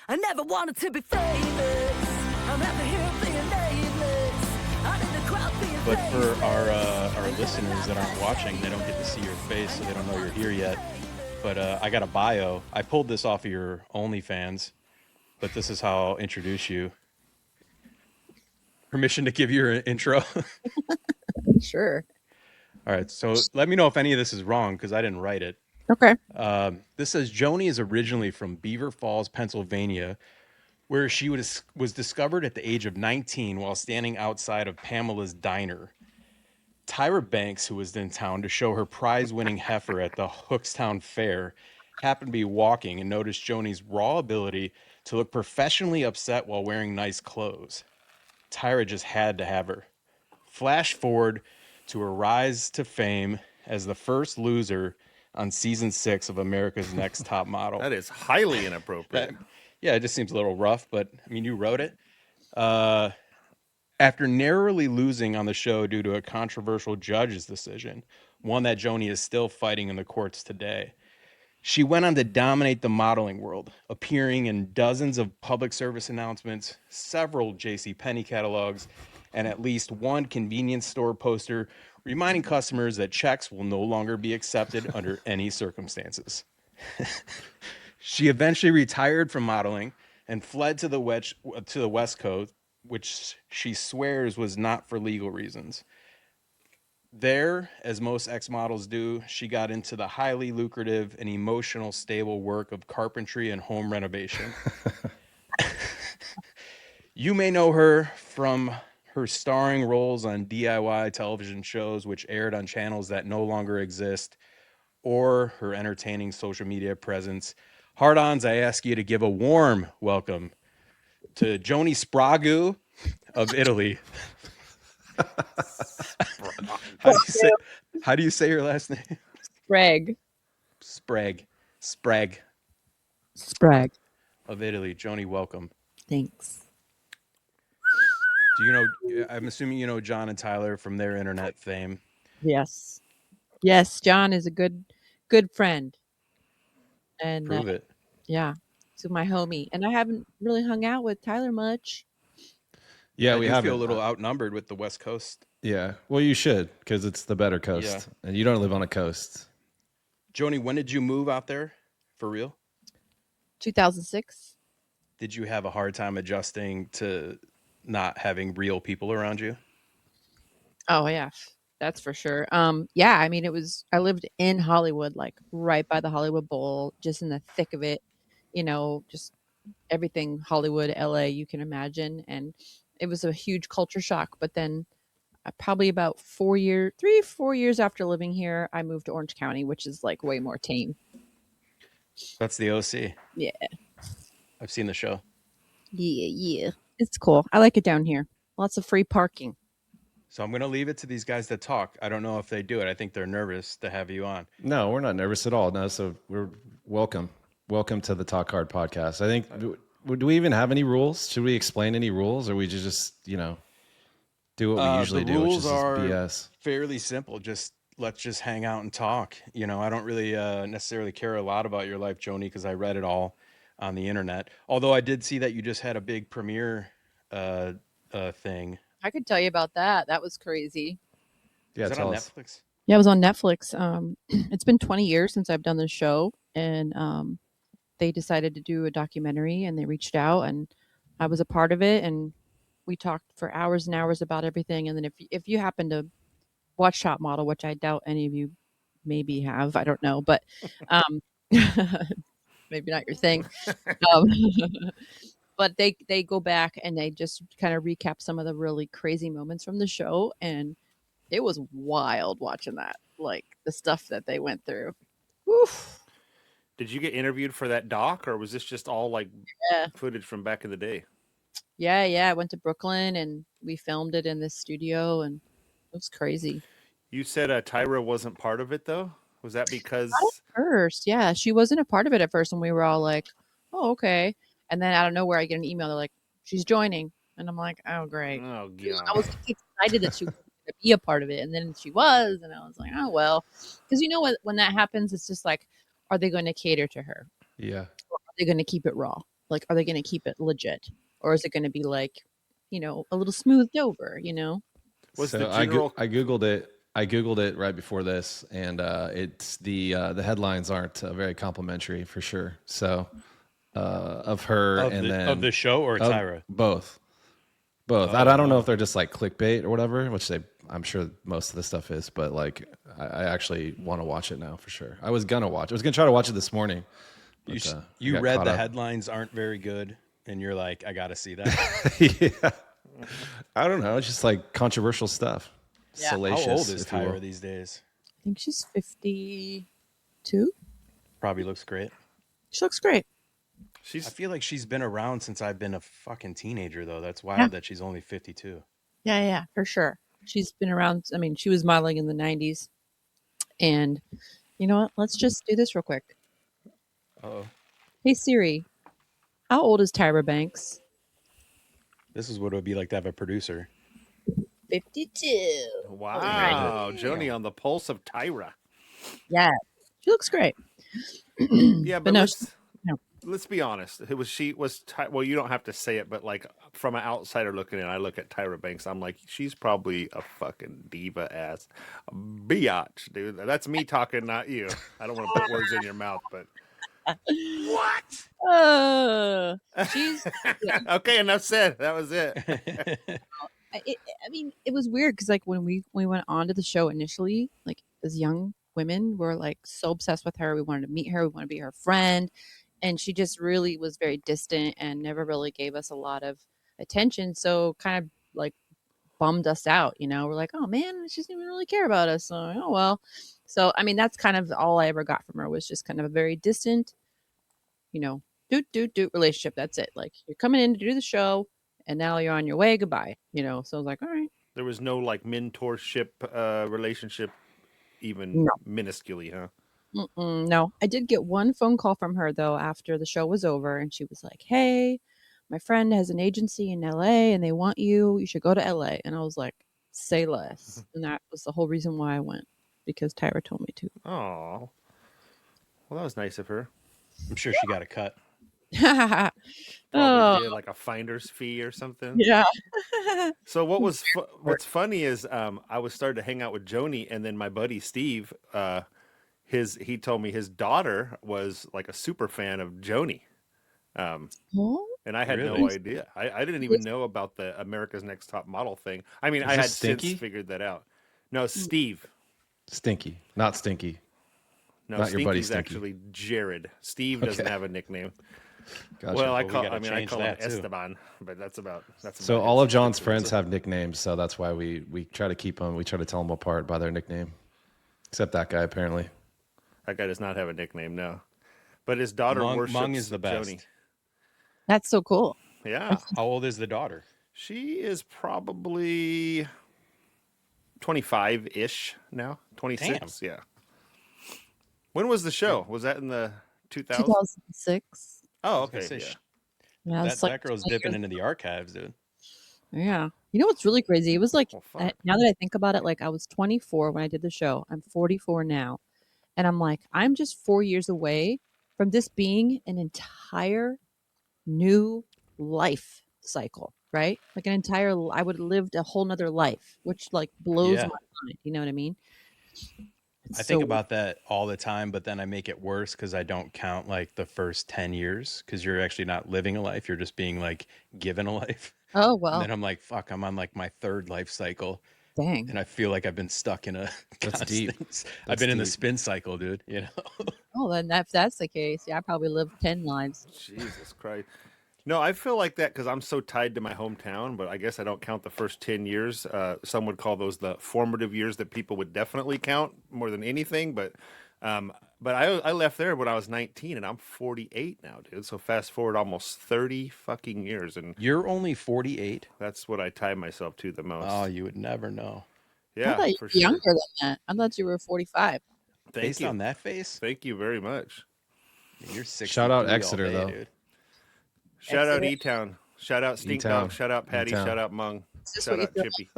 I never wanted to be famous. I'm happy here being nameless. I'm in the crowd being But for faceless. our listeners that aren't watching, they don't get to see your face, so they don't know you're here yet. But I got a bio. I pulled this off of your OnlyFans, but this is how I'll introduce you. Permission to give you your intro? Sure. All right, so let me know if any of this is wrong because I didn't write it. Okay. This says Joanie is originally from Beaver Falls, Pennsylvania, where she was discovered at the age of 19 while standing outside of Pamela's Diner. Tyra Banks, who was in town to show her prize-winning heifer at the Hookstown Fair, happened to be walking and noticed Joanie's raw ability to look professionally upset while wearing nice clothes. Tyra just had to have her. Flash forward to her rise to fame as the first loser on season 6 of America's Next Top Model. That is highly inappropriate. Yeah, it just seems a little rough, but I mean, you wrote it. After narrowly losing on the show due to a controversial judge's decision, one that Joanie is still fighting in the courts today, she went on to dominate the modeling world, appearing in dozens of public service announcements, several JCPenney catalogs, and at least one convenience store poster reminding customers that checks will no longer be accepted under any circumstances. She eventually retired from modeling and fled to the West Coast, which she swears was not for legal reasons. There, as most ex-models do, she got into the highly lucrative and emotional stable work of carpentry and home renovation. You may know her from her starring roles on DIY television shows which aired on channels that no longer exist, or her entertaining social media presence. Hard-ons, I ask you to give a warm welcome to Joanie Sprague of Italy. How do you say her last name? Sprague. Sprague of Italy. Joanie, welcome. Thanks. Do you know? I'm assuming you know John and Tyler from their internet fame. Yes. Yes, John is a good friend. And Prove it. yeah, he's my homie. And I haven't really hung out with Tyler much. Yeah, I we do haven't. feel a little outnumbered with the West Coast. Yeah, well, you should because it's the better coast, Yeah. and you don't live on a coast. Joanie, when did you move out there for real? 2006. Did you have a hard time adjusting to not having real people around you? Oh yeah, that's for sure. Yeah, I mean I lived in Hollywood, like right by the Hollywood Bowl, just in the thick of it, just everything Hollywood, LA you can imagine. And it was a huge culture shock. But then probably about 4 years after living here, I moved to Orange County, which is like way more tame. That's the OC. Yeah. I've seen the show. Yeah. It's cool. I like it down here. Lots of free parking. So I'm going to leave it to these guys to talk. I don't know if they do it. I think they're nervous to have you on. No, we're not nervous at all. No, so we're welcome. Welcome to the Talk Hard podcast. I think, do we even have any rules? Should we explain any rules, or we just, do what we usually do, which is just BS? Fairly simple. Let's just hang out and talk. I don't really necessarily care a lot about your life, Joanie, because I read it all on the internet. Although I did see that you just had a big premiere thing. I could tell you about that. That was crazy. Yeah, is that on Netflix? Yeah, it was on Netflix. It's been 20 years since I've done this show, and they decided to do a documentary, and they reached out, and I was a part of it, and we talked for hours and hours about everything. And then if you happen to watch Top Model, which I doubt any of you maybe have, I don't know, but maybe not your thing. But they go back and they just kind of recap some of the really crazy moments from the show, and it was wild watching that, like the stuff that they went through. Oof. Did you get interviewed for that doc, or was this just all like footage from back in the day? Yeah. I went to Brooklyn and we filmed it in this studio, and it was crazy. You said Tyra wasn't part of it, though? Was that because... Not at first, yeah. She wasn't a part of it at first, and we were all like, oh, okay. And then out of nowhere, I get an email. They're like, she's joining. And I'm like, oh, great. Oh, God. I was excited that she was going to be a part of it. And then she was. And I was like, oh, well. Because you know what? When that happens, it's just like, are they going to cater to her? Yeah. Or are they going to keep it raw? Like, are they going to keep it legit, or is it going to be like, a little smoothed over? Was So the general? I googled it. I googled it right before this, and it's the headlines aren't very complimentary for sure. So of her and then of the show or of Tyra? both. Oh, I don't know wow. if they're just like clickbait or whatever, which I'm sure most of the stuff is, but like I actually want to watch it now for sure. I was gonna watch. I was gonna try to watch it this morning. But, You I got read caught the up. headlines aren't very good, and you're like, I got to see that. Yeah. I don't know. It's just like controversial stuff. Yeah. Salacious. How old is if you will. Tyra these days? I think she's 52. Probably looks great. She looks great. I feel like she's been around since I've been a fucking teenager, though. That's wild that she's only 52. Yeah, for sure. She's been around. I mean, she was modeling in the 90s. And you know what? Let's just do this real quick. Oh, Hey, Siri, how old is Tyra Banks? this is what it would be like to have a producer. 52. Wow, Joanie on the pulse of Tyra. Yeah, she looks great. Yeah, but no, let's be honest. Well, you don't have to say it, but like from an outsider looking in, I look at Tyra Banks. I'm like, she's probably a fucking diva ass biatch, dude. That's me talking, not you. I don't want to put words in your mouth, but she's okay. Enough said. That was it. I mean, it was weird because like when we went on to the show initially, like as young women, were like so obsessed with her. We wanted to meet her. We wanted to be her friend. And she just really was very distant and never really gave us a lot of attention. So kind of like bummed us out, We're like, oh man, she doesn't even really care about us. So, oh well. So I mean, that's kind of all I ever got from her, was just kind of a very distant, doot relationship. That's it. Like, you're coming in to do the show, and now you're on your way. Goodbye. So I was like, all right. There was no like mentorship relationship, even minusculely, huh? No, I did get one phone call from her though after the show was over, and she was like, "Hey, my friend has an agency in LA, and they want you. You should go to LA." And I was like, "Say less." And that was the whole reason why I went, because Tyra told me to. Oh, well, that was nice of her. I'm sure she got a cut. Probably did like a finder's fee or something. Yeah. So what's funny is I was starting to hang out with Joanie, and then my buddy Steve, he told me his daughter was like a super fan of Joanie. And I had no idea. I didn't even know about the America's Next Top Model thing. I mean, I had since figured that out. No, Steve. Stinky, not Stinky. No, not your buddy Stinky's Stinky. Actually Jared. Steve doesn't have a nickname. Gotcha. Well, I call him too. Esteban, but that's about so all of John's friends have nicknames, so that's why we try to keep them. We try to tell them apart by their nickname, except that guy apparently. That guy does not have a nickname, no. But his daughter worships Mung is the best. Joanie. That's so cool. Yeah. How old is the daughter? She is probably 25-ish now. 26, yeah. When was the show? Was that in the 2000s? 2006. Oh, okay. Yeah, that girl's dipping into the archives, dude. Yeah. You know what's really crazy? It was like, now that I think about it, like I was 24 when I did the show. I'm 44 now. And I'm like, I'm just 4 years away from this being an entire new life cycle, right? Like I would have lived a whole nother life, which like blows my mind. You know what I mean? I think about that all the time, but then I make it worse because I don't count like the first 10 years because you're actually not living a life. You're just being like given a life. Oh, well. And then I'm like, fuck, I'm on like my third life cycle. Dang. And I feel like I've been stuck in a I've been in the spin cycle, dude, Oh, then if that's the case, yeah, I probably lived 10 lives. Jesus Christ. No, I feel like that because I'm so tied to my hometown, but I guess I don't count the first 10 years. Some would call those the formative years that people would definitely count more than anything. But I left there when I was 19, and I'm 48 now, dude. So fast forward almost 30 fucking years. And you're only 48? That's what I tie myself to the most. Oh, you would never know. I Yeah, thought you were younger than that. I thought you were 45. Based on that face? Thank you very much. You're 60. Shout out Exeter, though. Dude. Shout out E-Town. Shout out Stink Dog. Shout out Patty. Shout out Mung. Shout out Chippy.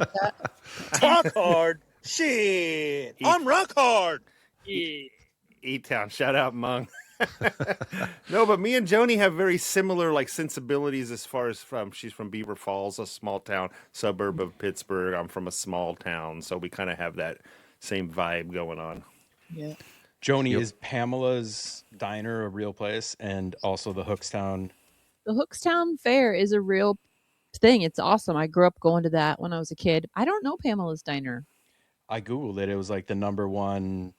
Talk hard. Shit. I'm rock hard. E-Town. Shout out Mung. No, but me and Joni have very similar like sensibilities as far as she's from Beaver Falls, a small town suburb of Pittsburgh. I'm from a small town, so we kind of have that same vibe going on. Yeah. Joni, Yep. is Pamela's Diner a real place, and also the Hookstown? The Hookstown Fair is a real thing. It's awesome. I grew up going to that when I was a kid. I don't know Pamela's Diner. I googled it. It was like the #1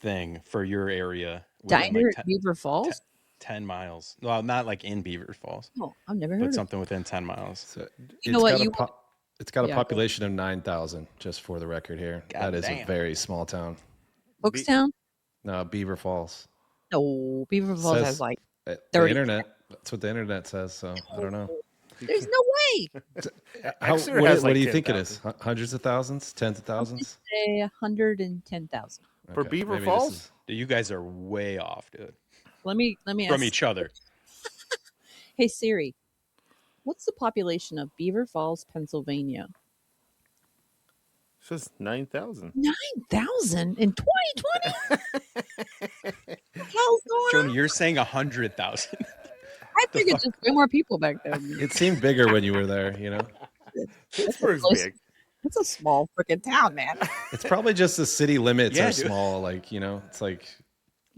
thing for your area within Diner like at Beaver Falls? 10 miles. Well, not like in Beaver Falls, Oh, I've never heard but of it. something within 10 miles. So You know what? it's got a Yeah. population of 9,000, just for the record here. God that is damn. a very small town. Hookstown? No, Beaver Falls. No, Beaver Falls Says- has like The 30. internet. That's what the internet says. So I don't know. There's no way. Exeter What has, do like, you think it is? 10,000. Hundreds of thousands? Tens of thousands? Say 110,000. For Okay, Beaver maybe Falls? this is- Dude, you guys are way off, dude. Let me From ask. each other. Hey Siri, what's the population of Beaver Falls, Pennsylvania? It's just 9,000. 9,000 in 2020? What the hell's going on? Joni, you're saying 100,000. I figured just way more people back then. It seemed bigger when you were there, you know? Pittsburgh's close. big. It's a small freaking town, man. It's probably just the city limits Yeah, are dude. small. Like, you know, it's like,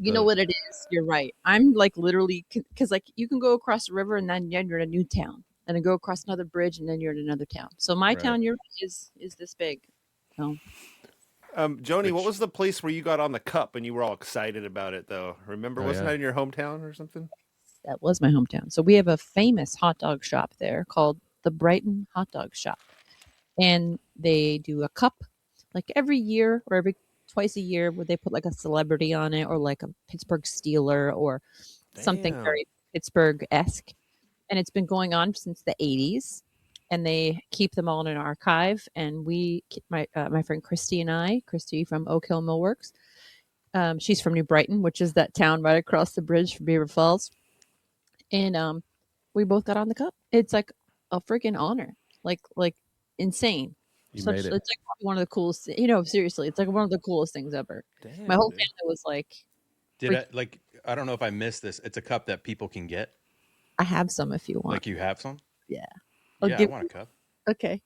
You know what it is? You're right. I'm like literally, because like you can go across the river and then you're in a new town, and then go across another bridge and then you're in another town. So my Right. town is this big. So Joni, what was the place where you got on the cup and you were all excited about it, though? Remember, Oh, wasn't yeah. that in your hometown or something? that was my hometown. So we have a famous hot dog shop there called the Brighton Hot Dog Shop, and they do a cup like every year or every twice a year where they put like a celebrity on it or like a Pittsburgh Steeler or something Damn. very Pittsburgh-esque. And it's been going on since the 80s. And they keep them all in an archive. And my friend Christy and Christy from Oak Hill Millworks, she's from New Brighton, which is that town right across the bridge from Beaver Falls. And we both got on the cup. It's like a freaking honor, like insane. You made it. It's like one of the coolest. You know, seriously, it's like one of the coolest things ever. Damn, My whole dude. family was like, I don't know if I missed this. It's a cup that people can get. I have some if you want. Like you have some? Yeah. I'll Yeah, I give want a cup. Okay.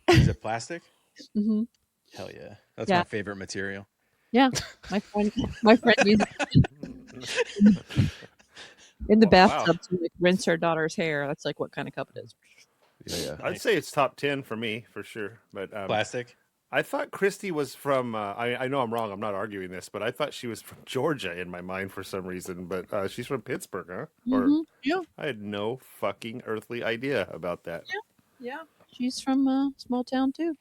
Is it plastic? hmm Hell yeah. That's Yeah. my favorite material. Yeah. My friend used in the Oh, wow. bathtub to like rinse her daughter's hair. That's like what kind of cup it is. Yeah. I'd say it's top 10 for me, for sure. But Plastic? I thought Christy was from, I know I'm wrong, I'm not arguing this, but I thought she was from Georgia in my mind for some reason. But she's from Pittsburgh, huh? Or Mhm. Yeah. I had no fucking earthly idea about that. Yeah. She's from a small town too.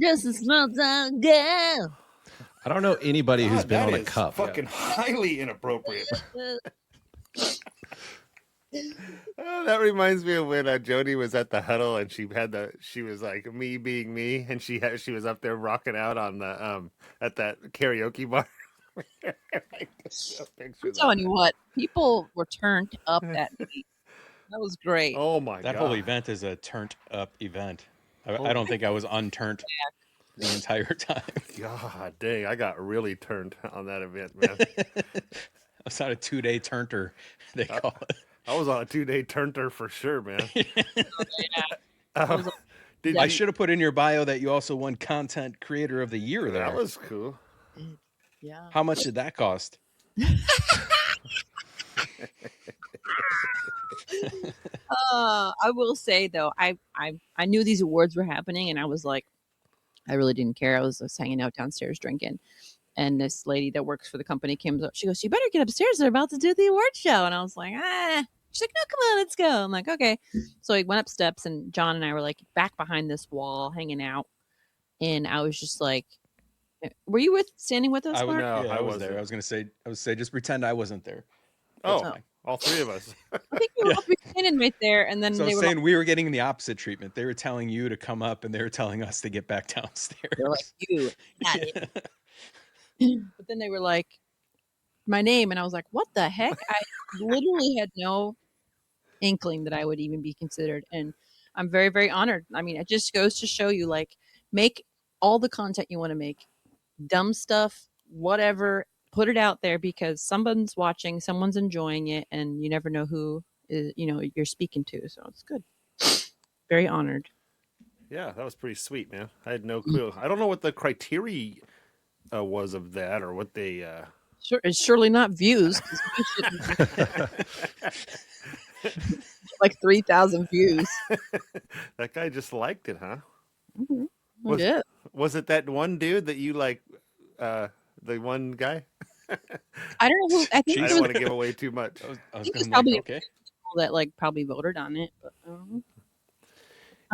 Just a small town girl. I don't know anybody who's God, been that on a is cup. fucking highly inappropriate. Oh, that reminds me of when Jody was at the huddle and she was like me being me, and she was up there rocking out on the at that karaoke bar. I'm telling you what, people were turned up that night. That was great. Oh my That god! whole event is a turned up event. I don't think I was unturned the entire time. God dang, I got really turned on that event, man. I was on a 2-day turnter, they call it. I was on a 2-day turnter for sure, man. It was Did I you- should have put in your bio that you also won Content Creator of the Year there. That was cool. yeah. How much did that cost? I will say though, I knew these awards were happening, and I was like, I really didn't care. I was just hanging out downstairs drinking, and this lady that works for the company came up. She goes, "You better get upstairs. They're about to do the award show." And I was like, ah. She's like, "No, come on, let's go." I'm like, okay. So I went up steps, and John and I were like back behind this wall, hanging out, and I was just like, "Were you standing with us?" I was, Mark? No, yeah, I was wasn't. there. I was say, just pretend I wasn't there. Oh, fine. all three of us. I think we were all standing right there, and then So I they was were saying we were getting the opposite treatment. They were telling you to come up, and they were telling us to get back downstairs. They're like, "You, not it." But then they were like, my name, and I was like, what the heck? I literally had no inkling that I would even be considered, and I'm very, very honored. I mean, it just goes to show you, like, make all the content you want to make, dumb stuff, whatever, put it out there because someone's watching, someone's enjoying it, and you never know who is, you're speaking to. So it's good. Very honored. Yeah, that was pretty sweet, man. I had no clue. I don't know what the criteria was of that, or what they. Sure, it's surely not views. 'Cause we should like 3,000 views. That guy just liked it, huh? Mhm. I Was, did. was it that one dude that you like? The one guy? I don't know who. I think I it don't was, want to give away too much. I was I think going it's like, probably okay. people that like probably voted on it. But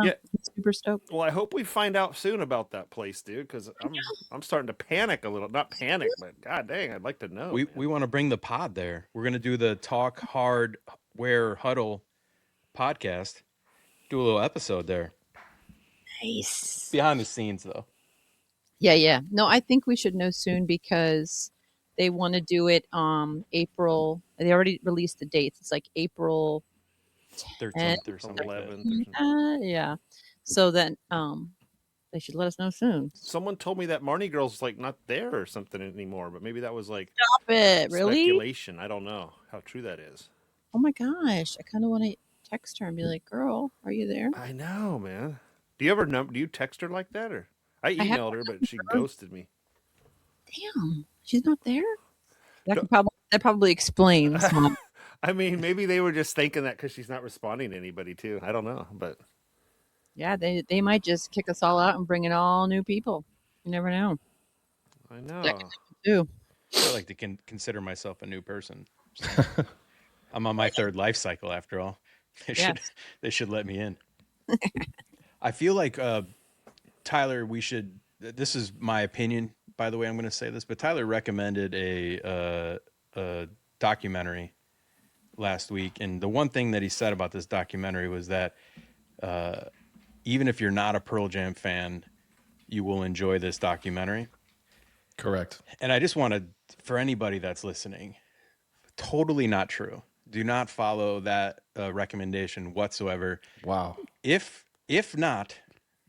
Yeah. I'm super stoked. Well, I hope we find out soon about that place, dude, because I'm starting to panic a little. Not panic, but god dang, I'd like to know. We want to bring the pod there. We're going to do the Talk Hard Where Huddle podcast. Do a little episode there. Nice. Behind the scenes, though. Yeah. No, I think we should know soon because they want to do it April. They already released the dates. It's like April 13th or something like that. 11th or something. yeah. So then they should let us know soon. Someone told me that Marnie Girl's like not there or something anymore, but maybe that was like Stop it. Really? speculation. I don't know how true that is. Oh my gosh. I kind of want to text her and be like, girl, are you there? I know, man. Do you ever do you text her like that, or I have emailed her, but she ghosted me. Damn. She's not there? That probably explains. Mom. I mean, maybe they were just thinking that because she's not responding to anybody too. I don't know, but Yeah, they might just kick us all out and bring in all new people. You never know. I know. That could happen too. I like to consider myself a new person. I'm on my third life cycle after all. They should let me in. I feel like Tyler, we should. This is my opinion, by the way. I'm going to say this, but Tyler recommended a documentary last week, and the one thing that he said about this documentary was that even if you're not a Pearl Jam fan, you will enjoy this documentary. Correct. And I just want to, for anybody that's listening, totally not true. Do not follow that recommendation whatsoever. Wow. If not,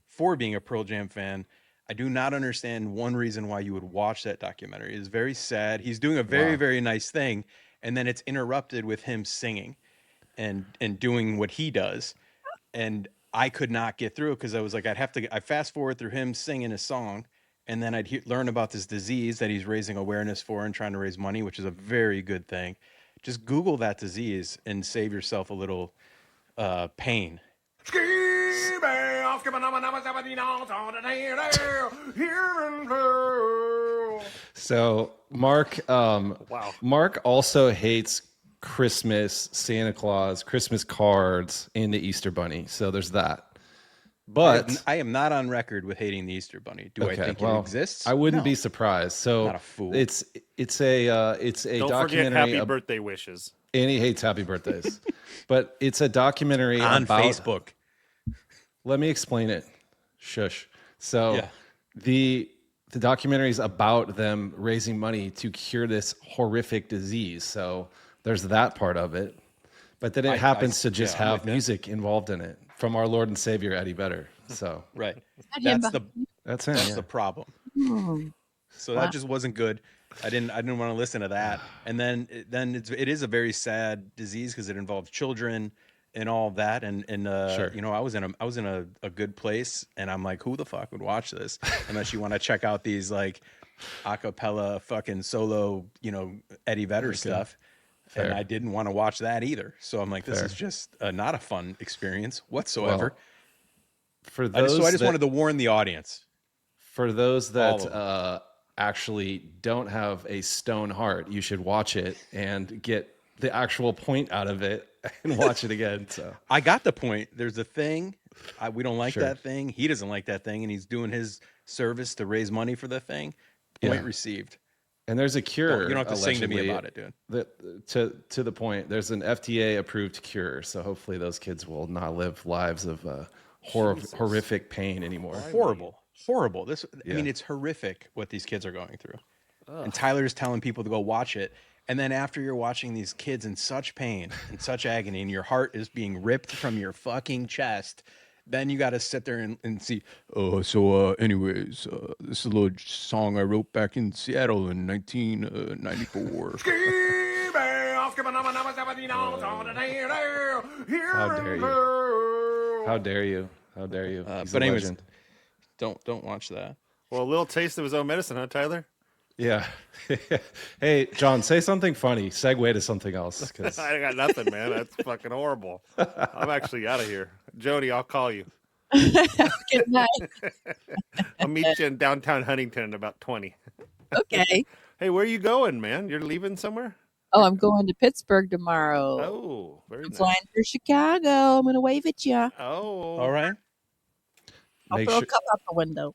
for being a Pearl Jam fan, I do not understand one reason why you would watch that documentary. It's very sad. He's doing a very, very nice thing, and then it's interrupted with him singing and doing what he does. And I could not get through it because I was like, I fast forward through him singing a song, and then I'd learn about this disease that he's raising awareness for and trying to raise money, which is a very good thing. Just Google that disease and save yourself a little pain. So Mark, Wow. Mark also hates Christmas, Santa Claus, Christmas cards, and the Easter Bunny. So there's that. But I am not on record with hating the Easter Bunny. Do I think it exists? I wouldn't No. be surprised. So Not a fool. it's a Don't forget documentary. happy birthday wishes. And he hates happy birthdays. But it's a documentary On about Facebook. Let me explain it. Shush. So Yeah. the documentary is about them raising money to cure this horrific disease. So there's that part of it. But then it happens to just I'm have with that. music involved in it from our Lord and Savior Eddie Vedder. So Right. That him That's the that's him. that's Yeah. the problem. Oh, So that just wasn't good. I didn't want to listen to that. And then it is a very sad disease because it involves children and all of that. And Sure. I was in a good place, and I'm like, who the fuck would watch this unless you want to check out these like a cappella fucking solo, Eddie Vedder stuff. Fair. And I didn't want to watch that either. So I'm like, this Fair. is just not a fun experience whatsoever. For I those just wanted to warn the audience. For those All of that actually don't have a stone heart, you should watch it and get the actual point out of it and watch it again. So I got the point. There's a thing. We don't like Sure. that thing. He doesn't like that thing, and he's doing his service to raise money for the thing. Point Yeah. received. and there's a cure. You don't have to sing to me allegedly, about it, dude. that to the point, there's an FDA approved cure. So hopefully those kids will not live lives of horrific pain anymore. Horrible. This, I mean, Yeah. it's horrific what these kids are going through. And Tyler's telling people to go watch it. And then after you're watching these kids in such pain and such agony, and your heart is being ripped from your fucking chest, Then you got to sit there and see. So anyways, this is a little song I wrote back in Seattle in 1994. How dare you? How dare you? How dare you? He's But a anyways, legend. don't watch that. Well, a little taste of his own medicine, huh, Tyler? Yeah. Hey, John, say something funny. Segue to something else. 'Cause I got nothing, man. That's fucking horrible. I'm actually out of here. Jody, I'll call you. Good night. I'll meet you in downtown Huntington in about 20. Okay. Hey, where are you going, man? You're leaving somewhere? Oh, I'm going to Pittsburgh tomorrow. Oh, very I'm nice. flying through Chicago. I'm gonna wave at you. Oh, All right. I'll Make throw sure- a cup out the window.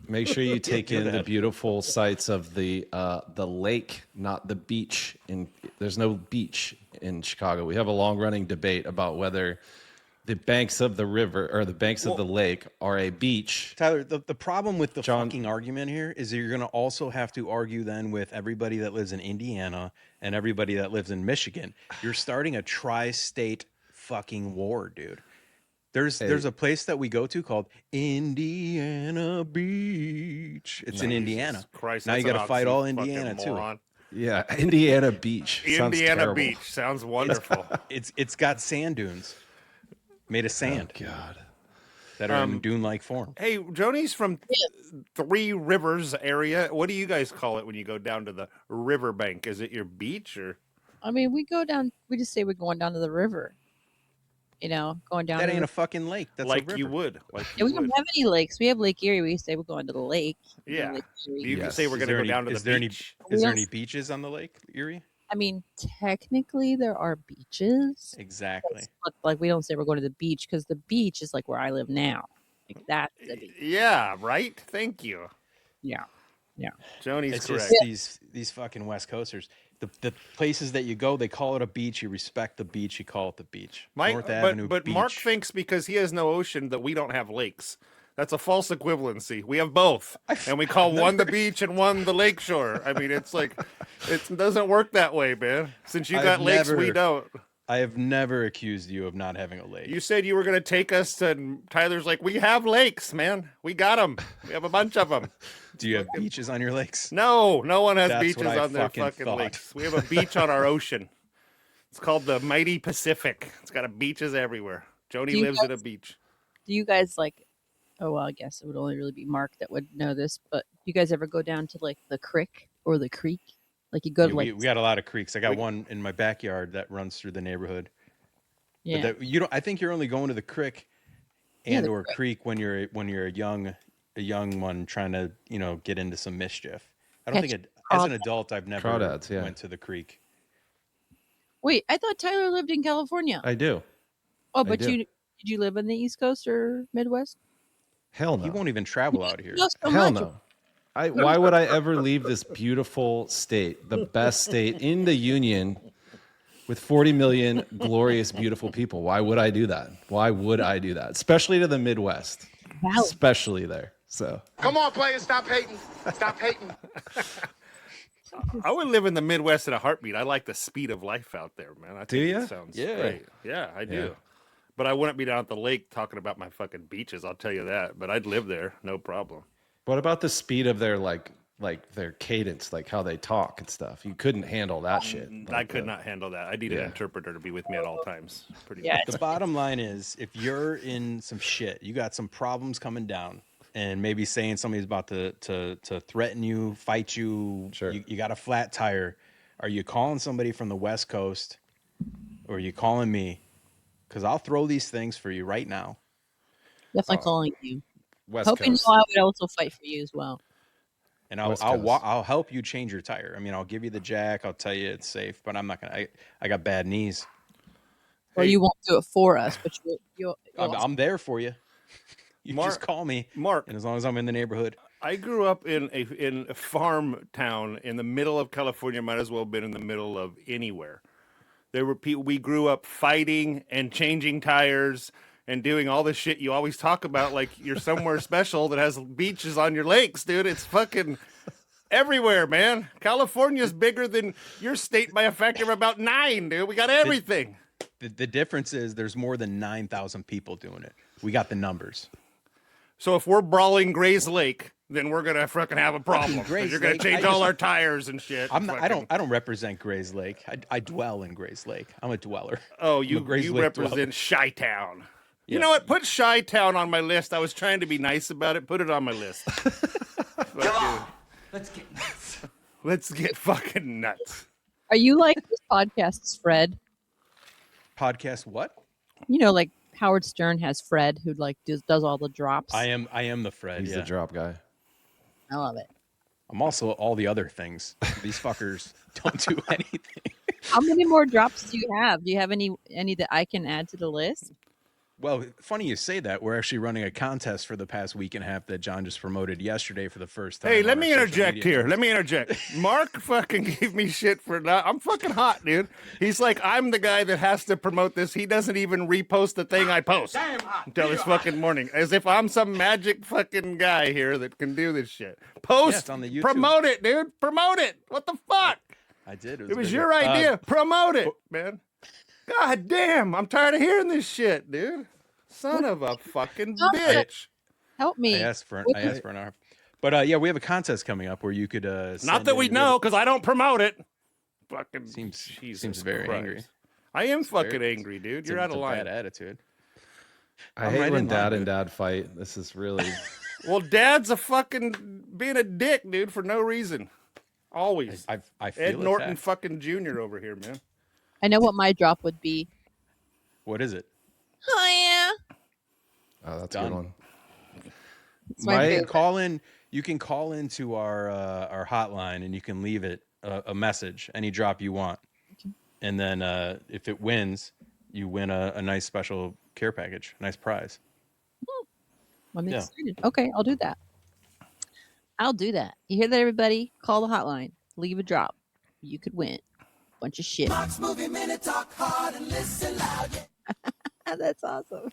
Make sure you take Do in the that. beautiful sights of the lake, not the beach. There's no beach in Chicago. We have a long running debate about whether the banks of the river or the banks of the lake are a beach. Tyler, the problem with the John- fucking argument here is that you're going to also have to argue then with everybody that lives in Indiana and everybody that lives in Michigan. You're starting a tri-state fucking war, dude. There's a place that we go to called Indiana Beach. It's in Indiana. Christ, Now you that's got an to fight obscene all fucking Indiana too. moron. Yeah, Indiana Beach. Sounds Indiana terrible. Beach sounds wonderful. It's got sand dunes made of sand God. that are in dune-like form. Hey, Joni's from Three Rivers area. What do you guys call it when you go down to the riverbank? Is it your beach or? I mean, we go down. We just say we're going down to the river. You know, going down. That to ain't the, a fucking lake. That's a like river. you would. Like Yeah, you we would. don't have any lakes. We have Lake Erie. We say we're going to the lake. We're going to Yeah. Lake Erie. You can Yes. say we're Is going to there go any- down to is the there any- beach. Is there Yes. any beaches on the lake, Erie? I mean, technically there are beaches, Exactly. but like we don't say we're going to the beach because the beach is like where I live now. Like that's the beach. Yeah, right? Thank you. Yeah. Joni's It's correct. just these fucking West Coasters. The places that you go, they call it a beach. You respect the beach. You call it the beach. North Avenue but Beach. Mark thinks because he has no ocean that we don't have lakes. That's a false equivalency. We have both, and we call one the beach and one the lake shore. I mean, it's like it doesn't work that way, man. Since you I've got lakes, we never- don't. I have never accused you of not having a lake. You said you were going to take us to, and Tyler's like, we have lakes, man. We got them. We have a bunch of them. Do you have beaches on your lakes? No, no one has That's beaches what I on their fucking fucking thought. lakes. We have a beach on our ocean. It's called the Mighty Pacific. It's got beaches everywhere. Joni Do you lives at a guys- beach. Do you guys like? Oh well, I guess it would only really be Mark that would know this. But do you guys ever go down to like the creek or the creek? Like you go Yeah, to like we got a lot of creeks. I got We- one in my backyard that runs through the neighborhood. yeah. But that, you don't. I think you're only going to the creek Yeah, and the or creek when you're a young one trying to get into some mischief. I don't Catch think as an crawdads. adult I've never Crawdads, yeah. went to the creek. Wait, I thought Tyler lived in California. I do. Oh, but do. did you live in the East Coast or Midwest? Hell He no. won't even travel out here. No, so Hell much. no. Why would I ever leave this beautiful state, the best state in the union, with 40 million glorious, beautiful people? Why would I do that? Why would I do that? Especially to the Midwest. Valid. Especially there. So Come on, players, stop hating. Stop hating. I would live in the Midwest in a heartbeat. I like the speed of life out there, man. I Do think ya? It sounds Yeah. great. Yeah, I do. Yeah. But I wouldn't be down at the lake talking about my fucking beaches. I'll tell you that. But I'd live there, no problem. what about the speed of their like their cadence, like how they talk and stuff? You couldn't handle that shit. I Like could the- not handle that. I need an Yeah. interpreter to be with me at all times. Pretty Yeah, much. The bottom line is, if you're in some shit, you got some problems coming down, and maybe saying somebody's about to threaten you, fight you, Sure. you got a flat tire, are you calling somebody from the West Coast, or are you calling me? Because I'll throw these things for you right now. definitely calling you. West Hoping Coast. I would also fight for you as well. And I'll West I'll, Coast. I'll help you change your tire. I mean, I'll give you the jack. I'll tell you it's safe, but I'm not gonna. I got bad knees. Or Hey. you won't do it for us, but you'll I'm there for you. You Mark- just call me, Mark, and as long as I'm in the neighborhood, I grew up in a farm town in the middle of California. Might as well have been in the middle of anywhere. There were people. We grew up fighting and changing tires and doing all this shit you always talk about, like you're somewhere special that has beaches on your lakes, dude. It's fucking everywhere, man. California's bigger than your state by a factor of about 9, dude. We got everything. The difference is there's more than 9,000 people doing it. We got the numbers. So if we're brawling Gray's Lake, then we're gonna fucking have a problem. 'Cause Gray's you're gonna Lake, change all our tires and shit. I'm not, I fucking- don't represent Gray's Lake. I dwell in Gray's Lake. I'm a dweller. Oh, I'm a you Gray's Lake dweller. represent Chi-Town. You Yes. know what? Put Chi-Town on my list. I was trying to be nice about it. Put it on my list. Come on, let's get nuts. Let's get fucking nuts. Are you like this podcast's Fred? Podcast what? You know, like Howard Stern has Fred, who like does all the drops. I am the Fred. He's yeah. the drop guy. I love it. I'm also all the other things. These fuckers don't do anything. How many more drops do you have? Do you have any that I can add to the list? Well, funny you say that. We're actually running a contest for the past week and a half that John just promoted yesterday for the first time. Hey, on let our me social interject media here. posts. Let me interject. Mark fucking gave me shit for that. I'm fucking hot, dude. He's like, I'm the guy that has to promote this. He doesn't even repost the thing I post Damn hot. until this fucking morning, as if I'm some magic fucking guy here that can do this shit. Post, Yeah, it's on the YouTube. promote it, dude. Promote it. What the fuck? I did. It was good. your idea. Promote it, man. God damn, I'm tired of hearing this shit, dude. Son of a fucking bitch. Help me. I asked for an hour. But yeah, we have a contest coming up where you could Not that we know, because I don't promote it. Fucking Seems Jesus very Christ. angry. I am fucking very- angry, dude. It's You're a- out it's of a line. bad attitude. I I'm hate right when in line, dad and dude. dad fight. This is really. Well, Dad's a fucking being a dick, dude, for no reason. Always. I feel Ed Norton attacked. fucking Jr. over here, man. I know what my drop would be. What is it? Oh yeah. Oh, that's Done. a good one. It's my My- You can favorite. call in. You can call into our hotline and you can leave it a message, any drop you want, and then if it wins, you win a nice special care package, nice prize. I'm Yeah. excited. Okay, I'll do that. I'll do that. You hear that, everybody? Call the hotline. Leave a drop. You could win. Bunch of shit. Mark's Movie Minute, talk hard and listen loud. That's awesome.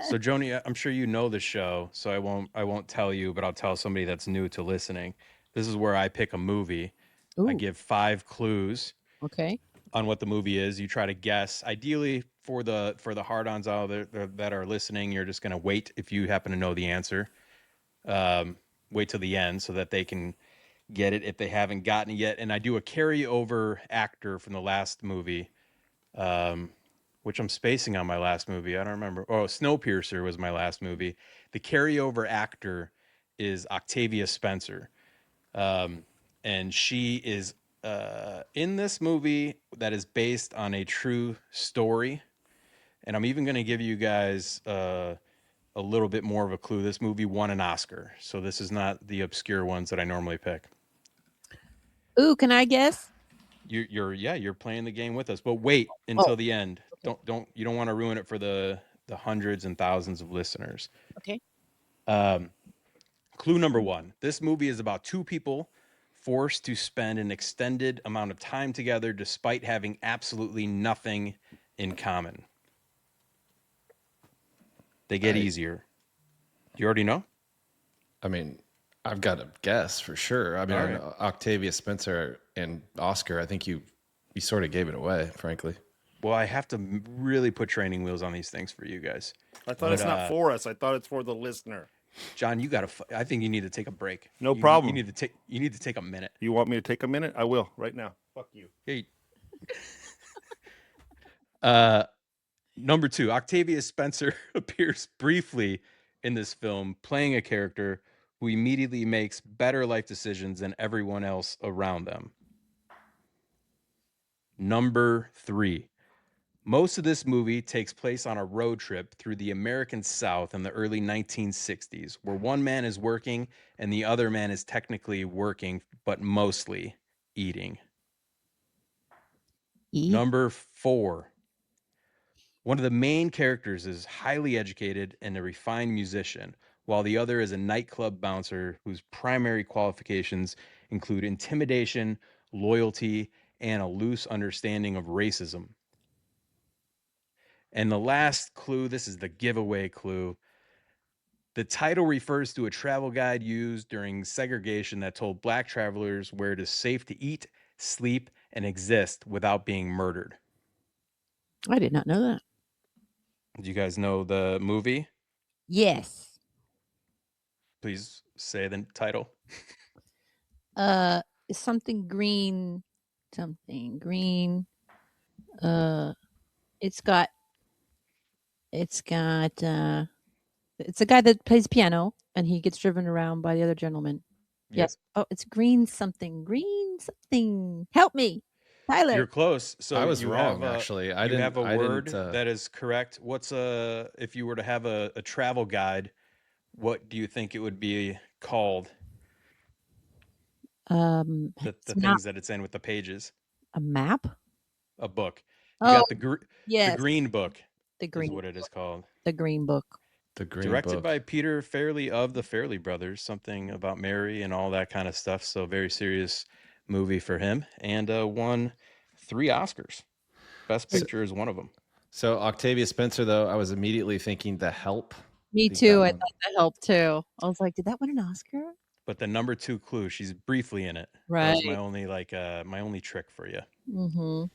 So Joni, I'm sure you know the show, so I won't tell you, but I'll tell somebody that's new to listening. This is where I pick a movie. Ooh, I give 5 clues okay. on what the movie is. You try to guess. Ideally, for the hard-ons out there that are listening, you're just gonna wait if you happen to know the answer. Wait till the end so that they can get it if they haven't gotten it yet. And I do a carryover actor from the last movie, which I'm spacing on my last movie. I don't remember. Oh, Snowpiercer was my last movie. The carryover actor is Octavia Spencer. And she is in this movie that is based on a true story. And I'm even going to give you guys a little bit more of a clue. This movie won an Oscar, so this is not the obscure ones that I normally pick. Ooh, can I guess? You're playing the game with us, but wait until the end. You don't want to ruin it for the hundreds and thousands of listeners. Okay. Clue number 1. This movie is about 2 people forced to spend an extended amount of time together despite having absolutely nothing in common. They get easier. Do you already know? I mean, I've got a guess for sure. I mean, All I know Octavia Spencer and Oscar, I think you sort of gave it away, frankly. Well, I have to really put training wheels on these things for you guys. I thought it's not for us. I thought it's for the listener. John, you got to. I think you need to take a break. No problem. You need to take a minute. You want me to take a minute? I will right now. Fuck you. Hey. Number 2, Octavia Spencer appears briefly in this film, playing a character who immediately makes better life decisions than everyone else around them. Number 3, most of this movie takes place on a road trip through the American South in the early 1960s, where one man is working and the other man is technically working, but mostly eating. Number 4, one of the main characters is highly educated and a refined musician, while the other is a nightclub bouncer whose primary qualifications include intimidation, loyalty, and a loose understanding of racism. And the last clue, this is the giveaway clue. The title refers to a travel guide used during segregation that told Black travelers where it is safe to eat, sleep, and exist without being murdered. I did not know that. Do you guys know the movie? Yes. Please say the title. Something green. Something green. It's got. It's a guy that plays piano, and he gets driven around by the other gentleman. Yep. Yes. Oh, it's green something. Green something. Help me, Tyler. You're close. So I was you wrong, have actually. you have a word that is correct. What's if you were to have a travel guide, what do you think it would be called? The It's things not that it's in with the pages. a map. A book. You Oh, got the yes, Green Book the is green. what it is called. The Green Book. The Green Directed Book. by Peter Farrelly of the Farrelly Brothers, something about Mary and all that kind of stuff. So very serious movie for him, and won 3 Oscars. Best Picture is one of them. So Octavia Spencer, though, I was immediately thinking The Help. Me too. I thought that helped too. I was like, did that win an Oscar? But the number 2 clue, she's briefly in it. Right. That was my only my only trick for you. Mm-hmm.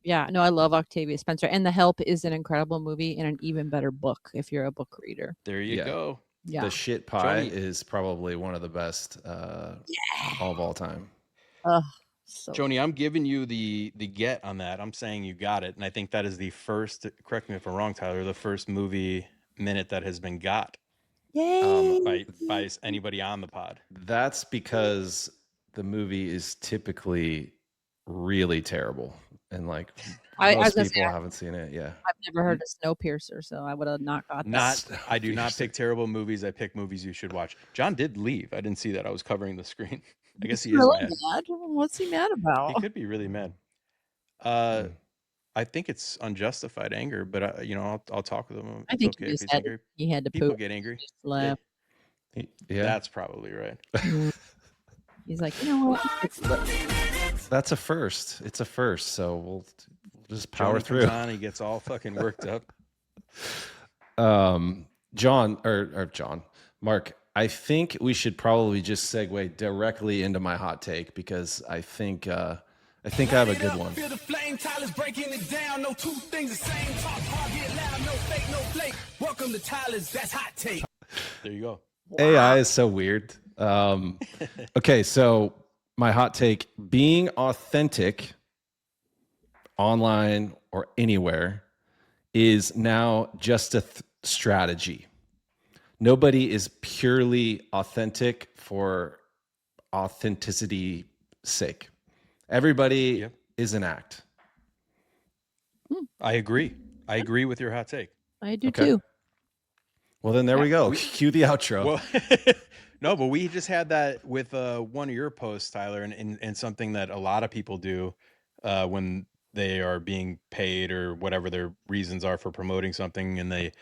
Yeah, no, I love Octavia Spencer, and The Help is an incredible movie and an even better book if you're a book reader. There you go. Yeah. The Shit Pie Joanie- is probably one of the best of all time. So Joanie, I'm giving you the get on that. I'm saying you got it, and I think that is the first. Correct me if I'm wrong, Tyler. The first movie minute that has been got yay. by anybody on the pod. That's because the movie is typically really terrible, and like most people haven't seen it. Yeah, I've never heard of Snowpiercer, so I would have not got Not, that. I do not pick terrible movies. I pick movies you should watch. John did leave. I didn't see that. I was covering the screen. I guess he is really mad. What's he mad about? He could be really mad. I think it's unjustified anger, but I'll talk with him. I think it's okay if he's angry. he had to People poop. get angry. Just left. yeah, That's probably right. He's like, you know what? that's a first. It's a first, so we'll just power John through. comes on, he gets all fucking worked up. John, Mark, I think we should probably just segue directly into my hot take because I think I have a good one. Feel the flame, Tyler's breaking it down. No two things the same. Talk hard, get loud, no fake, no flake. Welcome to Tyler's, that's hot take. There you go. AI is so weird. Okay, so my hot take: being authentic online or anywhere is now just a strategy. Nobody is purely authentic for authenticity sake. Everybody is an act. I agree. I agree with your hot take. I do too. Well, then there we go. Cue the outro. Well, no, but we just had that with one of your posts, Tyler, and something that a lot of people do when they are being paid or whatever their reasons are for promoting something, and they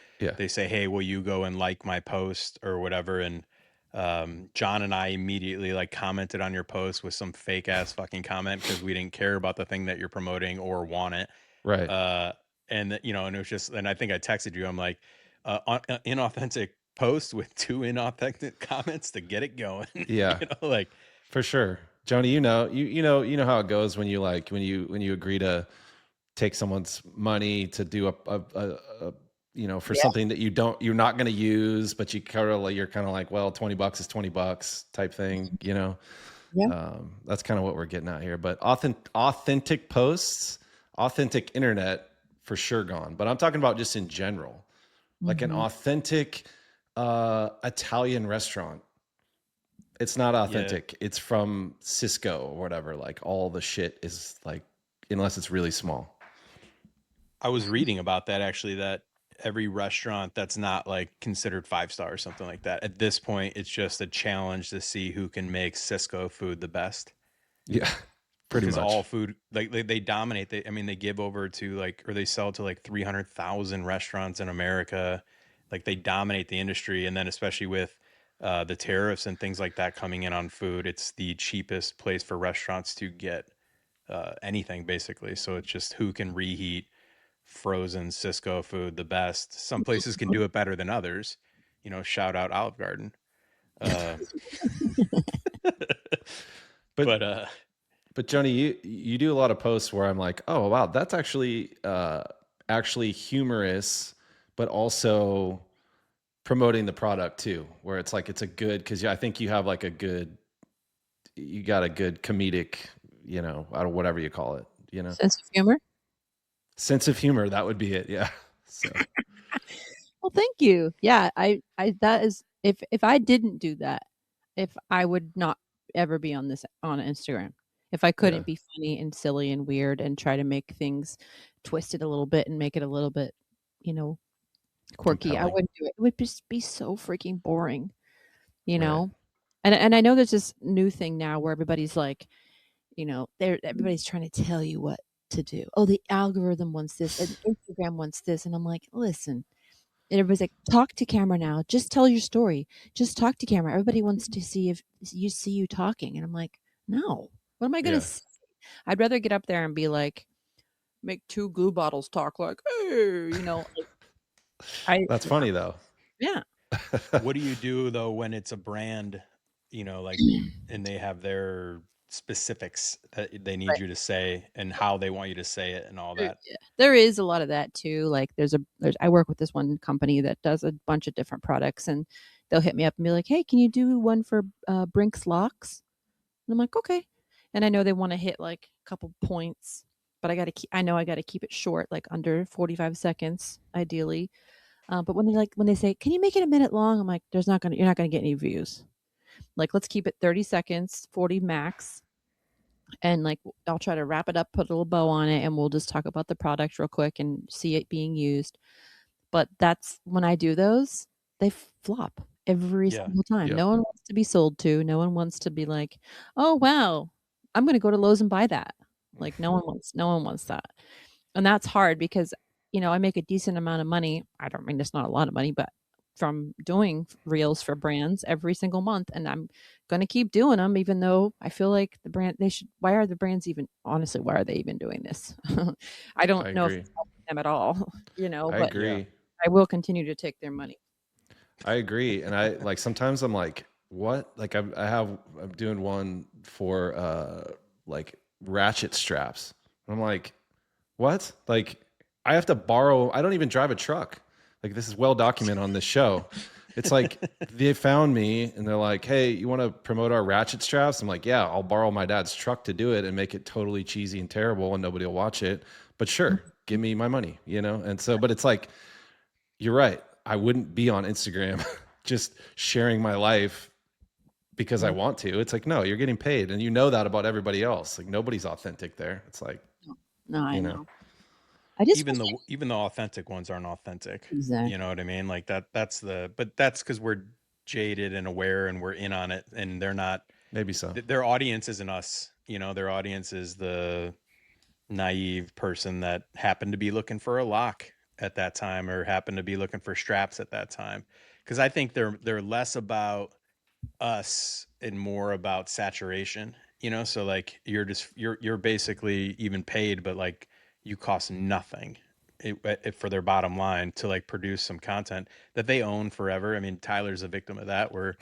say, "Hey, will you go and like my post or whatever?" And John and I immediately like commented on your post with some fake ass fucking comment because we didn't care about the thing that you're promoting or want it, right? And and it was just, and I think I texted you. I'm like, inauthentic post with 2 inauthentic comments to get it going. Yeah, like for sure. Joanie, you know how it goes when you agree to take someone's money to do for something that you're not going to use, but you're kind of like, well, $20 is $20 type thing, Yeah. That's kind of what we're getting at here. But authentic posts, authentic internet for sure gone. But I'm talking about just in general, like an authentic Italian restaurant. It's not authentic. Yeah. It's from Cisco or whatever. Like all the shit is like, unless it's really small. I was reading about that actually, that every restaurant that's not like considered 5-star or something like that, at this point, it's just a challenge to see who can make Cisco food the best. Yeah, pretty much. Because all food, like they dominate. They give over to they sell to like 300,000 restaurants in America. Like they dominate the industry, and then especially with the tariffs and things like that coming in on food, it's the cheapest place for restaurants to get anything basically. So it's just who can reheat frozen Cisco food the best. Some places can do it better than others. Shout out Olive Garden. But But Johnny, you do a lot of posts where I'm like, oh wow, that's actually humorous, but also promoting the product too, where it's like it's a good, because I think you have like you got a good comedic, out of whatever you call it, Sense of humor. sense of humor. That would be it. Yeah. So Well, thank you. Yeah, that is, if I didn't do that, if I would not ever be on Instagram. If I couldn't Yeah. be funny and silly and weird and try to make things twisted a little bit and make it a little bit, quirky, I Compelling. wouldn't do it. It would just be so freaking boring, you Right. know? And I know there's this new thing now where everybody's like, everybody's trying to tell you what to do. Oh, the algorithm wants this and Instagram wants this. And I'm like, listen. And everybody's like, talk to camera now. Just tell your story. Just talk to camera. Everybody wants to see if you see you talking. And I'm like, no. What am I going to Yeah. say? I'd rather get up there and be like, make two glue bottles talk like, hey, That's funny though. Yeah. What do you do though when it's a brand, like, and they have their specifics that they need Right. you to say and how they want you to say it and all that? Yeah. There is a lot of that too. Like I work with this one company that does a bunch of different products, and they'll hit me up and be like, hey, can you do one for Brinks locks? And I'm like, okay. And I know they want to hit like a couple points, but I got to keep it short, like under 45 seconds, ideally. But when they say, can you make it a minute long? I'm like, you're not going to get any views. Like, let's keep it 30 seconds, 40 max. And like, I'll try to wrap it up, put a little bow on it, and we'll just talk about the product real quick and see it being used. But that's when I do those, they flop every Yeah. single time. Yep. No one wants to be sold to. No one wants to be like, oh wow, I'm going to go to Lowe's and buy that. Like no one wants that. And that's hard because, I make a decent amount of money. I don't mean it's not a lot of money, but from doing reels for brands every single month, and I'm going to keep doing them, even though I feel like why are the brands even, honestly, why are they even doing this? I don't I know if agree. it's helping them at all, I but agree. I will continue to take their money. I agree. And I like sometimes I'm like, what? Like I'm doing one for like ratchet straps. I'm like, what? Like I have to borrow, I don't even drive a truck. Like this is well documented on this show. It's like they found me and they're like, hey, you want to promote our ratchet straps? I'm like, yeah, I'll borrow my dad's truck to do it and make it totally cheesy and terrible and nobody will watch it. But sure, give me my money, And so, but it's like, you're right. I wouldn't be on Instagram just sharing my life because I want to. It's like, no, you're getting paid. And you know that about everybody else. Like nobody's authentic there. It's like, No, I you know. I just Even the authentic ones aren't authentic. Exactly. You know what I mean? Like but that's because we're jaded and aware and we're in on it, and they're not. maybe so. Their audience isn't us. Their audience is the naive person that happened to be looking for a lock at that time or happened to be looking for straps at that time. Because I think they're less about us and more about saturation. So like you're basically even paid, but like you cost nothing for their bottom line to like produce some content that they own forever. I mean, Tyler's a victim of that, where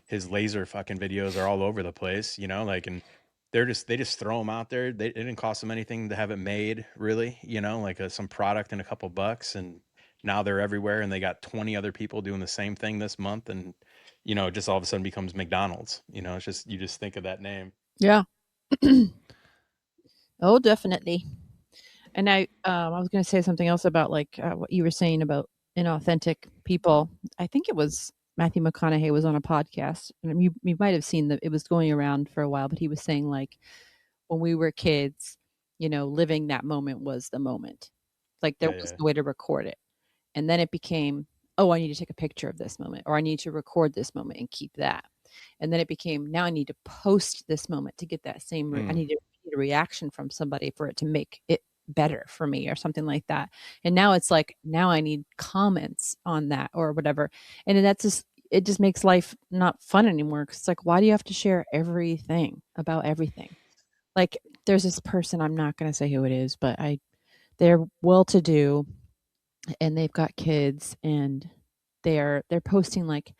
his laser fucking videos are all over the place, like, and they just throw them out there. It didn't cost them anything to have it made, really, like some product and a couple bucks, and now they're everywhere, and they got 20 other people doing the same thing this month, and it just all of a sudden becomes McDonald's. It's just, you just think of that name. Yeah. Oh, definitely. And I was going to say something else about like what you were saying about inauthentic people. I think it was Matthew McConaughey was on a podcast, and you might have seen that it was going around for a while, but he was saying like when we were kids, living that moment was the moment. Like there was no way to record it. And then it became, oh, I need to take a picture of this moment, or I need to record this moment and keep that. And then it became, now I need to post this moment to get that same, I need a reaction from somebody for it to make it better for me or something like that. And now it's like, now I need comments on that or whatever. And that's just, it just makes life not fun anymore. Cause it's like, why do you have to share everything about everything? Like there's this person, I'm not going to say who it is, but they're well-to-do and they've got kids, and they're posting like,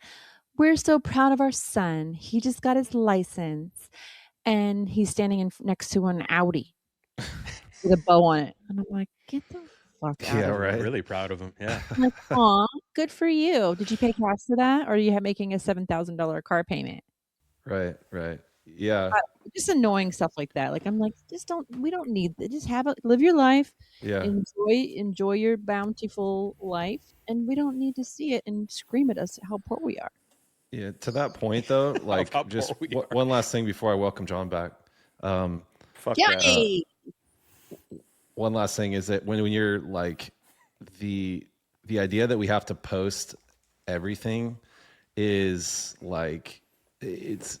we're so proud of our son. He just got his license. and he's standing next to an Audi with a bow on it. And I'm like, get the fuck out Yeah, of here. I'm right. really proud of him. Yeah. I'm like, aw, good for you. Did you pay cash for that? Or are you making a $7,000 car payment? Right. Yeah. Just annoying stuff like that. Like, I'm like, we don't need that. Just live your life, Yeah. enjoy your bountiful life. And we don't need to see it and scream at us how poor we are. Yeah. To that point though, like how just poor we are. one last thing before I welcome John back. Fuck that. Johnny! One last thing is that when you're like the idea that we have to post everything is like it's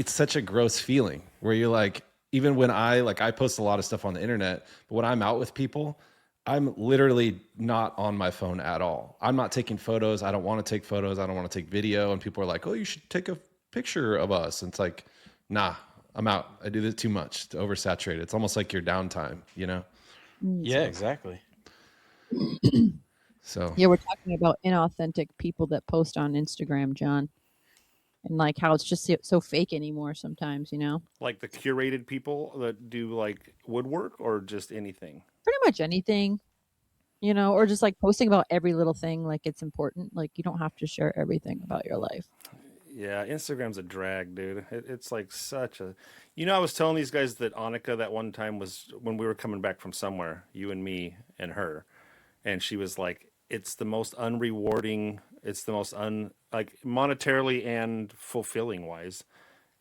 such a gross feeling where you're like, even when I post a lot of stuff on the internet, but when I'm out with people, I'm literally not on my phone at all. I'm not taking photos. I don't want to take photos. I don't want to take video. And people are like, oh, you should take a picture of us. And it's like, nah, I'm out. I do this too much to oversaturate it. It's almost like your downtime, you know? Yeah, exactly. So Yeah, we're talking about inauthentic people that post on Instagram, John. And like how it's just so fake anymore sometimes, you know? Like the curated people that do like woodwork or just anything. Pretty much anything, you know, or just like posting about every little thing like it's important. Like you don't have to share everything about your life. Yeah, Instagram's a drag, dude. It's like such a. I was telling these guys that Annika that one time was when we were coming back from somewhere, you and me and her, and she was like, "It's the most unrewarding. It's the most like monetarily and fulfilling wise,"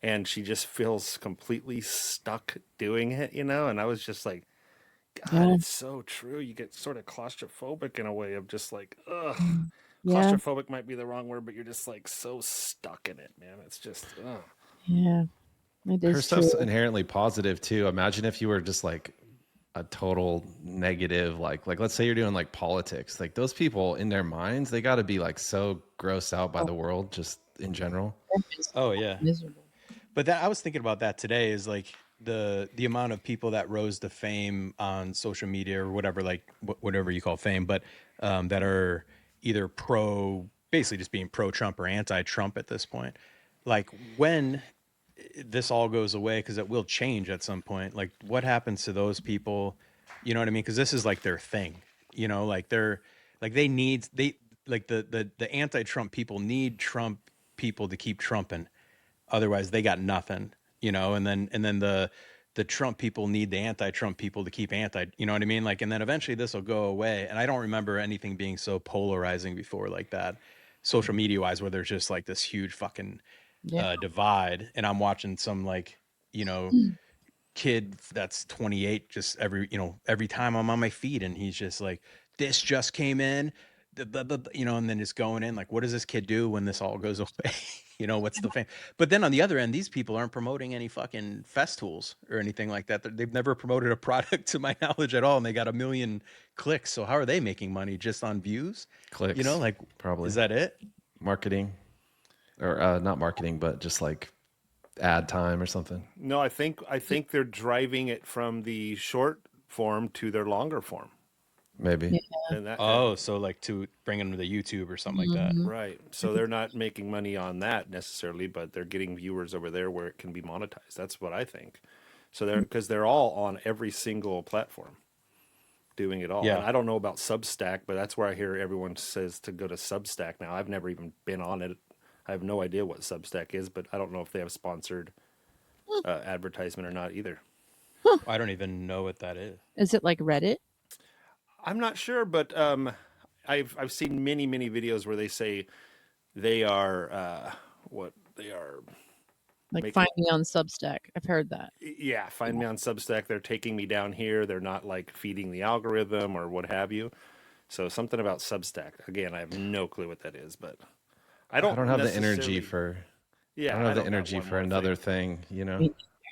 and she just feels completely stuck doing it, And I was just like, God, Yeah. it's so true. You get sort of claustrophobic in a way of just like, ugh. Yeah. Claustrophobic might be the wrong word, but you're just like so stuck in it, man. It's just, ugh. Yeah. It her is stuff's true. inherently positive too. Imagine if you were just like a total negative, like let's say you're doing like politics, like those people in their minds, they got to be like so grossed out by the world just in general. Oh yeah. Miserable. But I was thinking about that today is like the amount of people that rose to fame on social media or whatever, like whatever you call fame, but that are either basically just being pro Trump or anti Trump at this point. Like when this all goes away, because it will change at some point, like what happens to those people? You know what I mean? Because this is like their thing, like they like the anti-Trump people need Trump people to keep trumping. Otherwise they got nothing, and then the Trump people need the anti-Trump people to keep you know what I mean? Like, and then eventually this will go away. And I don't remember anything being so polarizing before like that, social media wise, where there's just like this huge fucking divide. And I'm watching some like, kid that's 28 just every time I'm on my feed and he's just like, this just came in, and then it's going in like, what does this kid do when this all goes away? What's the fame? But then on the other end, these people aren't promoting any fucking festivals or anything like that. They've never promoted a product to my knowledge at all, and they got 1 million clicks. So how are they making money? Just on views? Clicks, like, probably. Is that it? Marketing, or not marketing, but just like ad time or something. No, I think they're driving it from the short form to their longer form. Maybe. And that, So like to bring them to the YouTube or something like that. right. So they're not making money on that necessarily, but they're getting viewers over there where it can be monetized. That's what I think. So because they're all on every single platform doing it all. Yeah. And I don't know about Substack, but that's where I hear everyone says to go to Substack now. I've never even been on it. I have no idea what Substack is, but I don't know if they have sponsored advertisement or not either. I don't even know what that is. Is it like Reddit? I'm not sure, but I've seen many videos where they say they are what they are. Like find me on Substack. I've heard that. Yeah, find me on Substack. They're taking me down here. They're not like feeding the algorithm or what have you. So something about Substack. Again, I have no clue what that is, but I don't have the energy for. Yeah, I don't have the energy for another thing.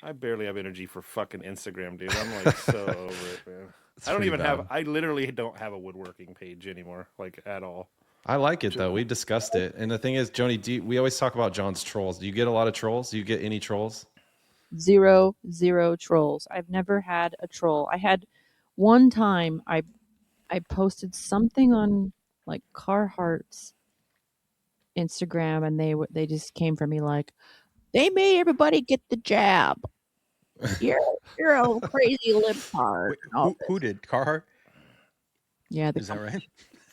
I barely have energy for fucking Instagram, dude. I'm like so over it, man. I don't even have. I literally don't have a woodworking page anymore, like at all. I like it though. We discussed it, and the thing is, Joni, we always talk about John's trolls. Do you get a lot of trolls? Do you get any trolls? Zero trolls. I've never had a troll. I had one time I posted something on like Carhartt's Instagram, and they just came for me like, They made everybody get the jab. You're a crazy libtard. Wait, and all who did Carhartt? Yeah, Is that right?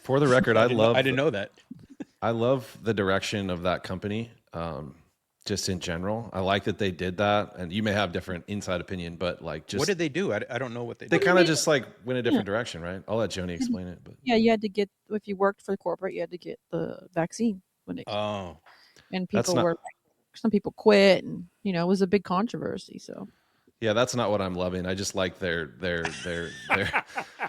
For the record, I didn't know that. I love the direction of that company. Just in general, I like that they did that, and you may have different inside opinion, but like, just What did they do? I don't know what they they did. kind of just like went a different direction, right? I'll let Joanie explain it, but Yeah, you had to get, if you worked for the corporate, you had to get the vaccine when it came. Oh, And that's people not. were like, some people quit, and it was a big controversy. So Yeah, that's not what I'm loving. I just like their.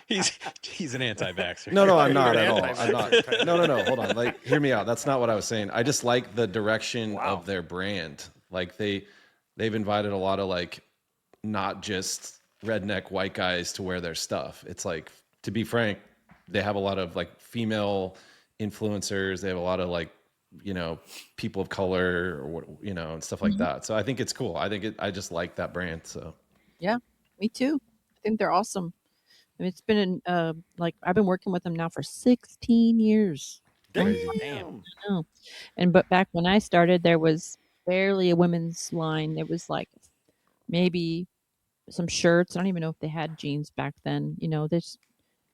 he's an anti-vaxxer. No, I'm You're not an at all. I'm anti-vaxxer. not. No. Hold on. Like, hear me out. That's not what I was saying. I just like the direction Wow. of their brand. Like they've invited a lot of like, not just redneck white guys to wear their stuff. It's like, to be frank, they have a lot of like female influencers. They have a lot of like, people of color, or and stuff like that. So I think it's cool. I just like that brand. So yeah, me too. I think they're awesome. I mean, it's been like I've been working with them now for 16 years. Damn. Oh. But back when I started, there was barely a women's line. There was like maybe some shirts. I don't even know if they had jeans back then. There's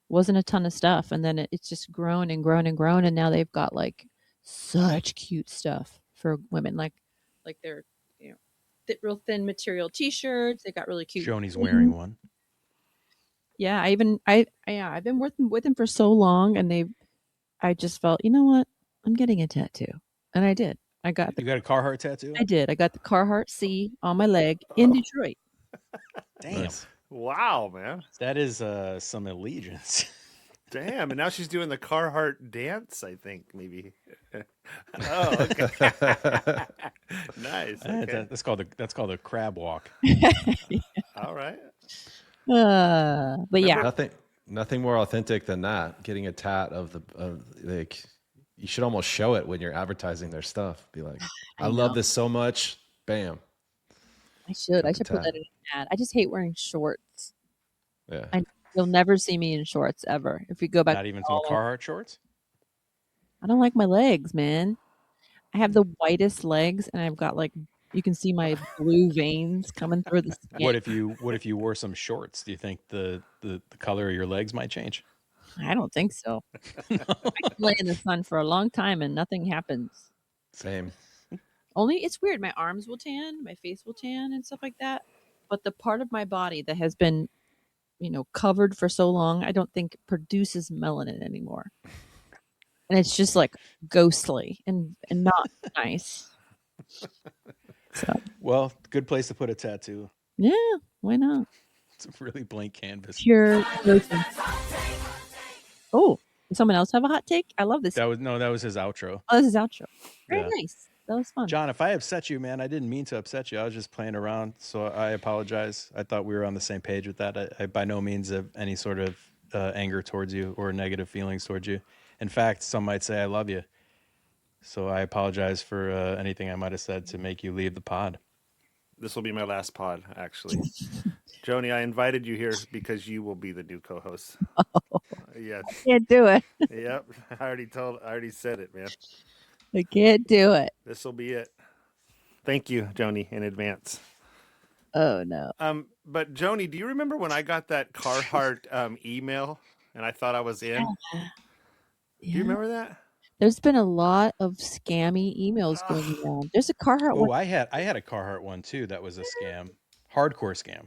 wasn't a ton of stuff, and then it's just grown and grown and grown, and now they've got like such cute stuff for women, like they're real thin material T-shirts. They got really cute. Joanie's wearing one. Yeah, I've been working with them for so long, and I just felt, you know what, I'm getting a tattoo, and I did. You got a Carhartt tattoo? I did. I got the Carhartt C on my leg in Detroit. Damn. nice. Wow, man. That is some allegiance. Damn. And now she's doing the Carhartt dance, I think, maybe. Oh, okay. Nice. Okay. That's called a crab walk. All right. But yeah, Nothing more authentic than that. Getting a tat of like, you should almost show it when you're advertising their stuff. Be like, I love this so much. Bam. I should Got the put that tat. in an ad. I just hate wearing shorts. Yeah. You'll never see me in shorts ever. If you go back, Not even some Carhartt shorts? I don't like my legs, man. I have the whitest legs, and I've got like, you can see my blue veins coming through the skin. What if you wore some shorts? Do you think the color of your legs might change? I don't think so. I can lay in the sun for a long time and nothing happens. Same. Only it's weird. My arms will tan, my face will tan, and stuff like that. But the part of my body that has been, covered for so long, I don't think produces melanin anymore. And it's just like ghostly and not nice. So, Well, good place to put a tattoo. yeah, why not? It's a really blank canvas. Pure protein. Oh, does someone else have a hot take? I love this. That was his outro. Oh, this is outro. Very Yeah. nice. That was fun. John, if I upset you, man, I didn't mean to upset you. I was just playing around, so I apologize. I thought we were on the same page with that. I by no means have any sort of anger towards you or negative feelings towards you. In fact, some might say I love you. So I apologize for anything I might have said to make you leave the pod. This will be my last pod, actually. Joanie, I invited you here because you will be the new co-host. Yes. Can't do it. Yep. I already said it, man. I can't do it. This will be it. Thank you, Joanie, in advance. Oh no. But Joanie, do you remember when I got that Carhartt email and I thought I was in? Yeah. Do you remember that? There's been a lot of scammy emails going around. There's a Carhartt one. Oh, I had a Carhartt one too. That was a scam, hardcore scam.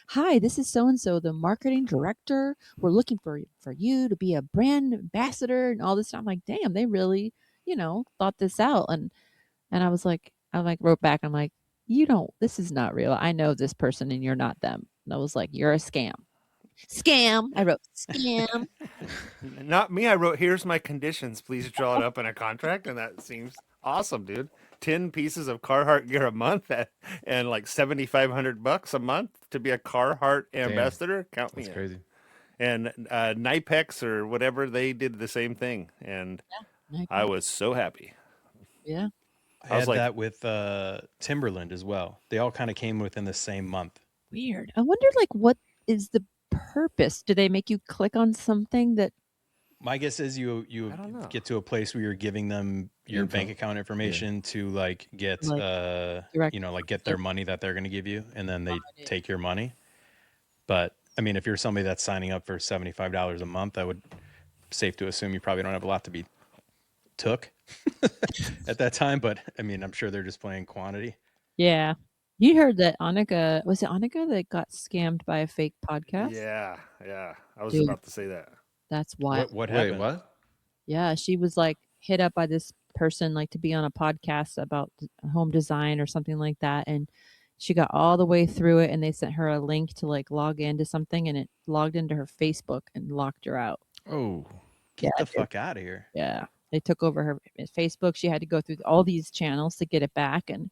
Hi, this is so and so, the marketing director. We're looking for you to be a brand ambassador and all this stuff. I'm like, damn, they really, thought this out. And I was like, wrote back. I'm like, this is not real. I know this person and you're not them. And I was like, you're a scam. Scam. I wrote scam. Not me. I wrote, here's my conditions. Please draw it up in a contract. And that seems awesome, dude. 10 pieces of Carhartt gear a month and like $7,500 a month to be a Carhartt ambassador. Count me in. That's crazy. And Nipex or whatever, they did the same thing. And I was so happy. Yeah. I had that with Timberland as well. They all kind of came within the same month. Weird. I wonder, what is the purpose? Do they make you click on something that? My guess is you I don't know. get to a place where you're giving them your bank account information to like get direct like get their money that they're going to give you, and then they take your money. But I mean, if you're somebody that's signing up for $75 a month, I would safe to assume you probably don't have a lot to be took at that time. But I mean, I'm sure they're just playing quantity. Yeah. You heard that was it Annika that got scammed by a fake podcast? Yeah, yeah. I was Dude. about to say that. That's wild. What Wait, happened? what? Yeah, she was like hit up by this person like to be on a podcast about home design or something like that, and she got all the way through it, and they sent her a link to like log into something, and it logged into her Facebook and locked her out. Oh, Get the fuck out of here. Yeah, they took over her Facebook. She had to go through all these channels to get it back, and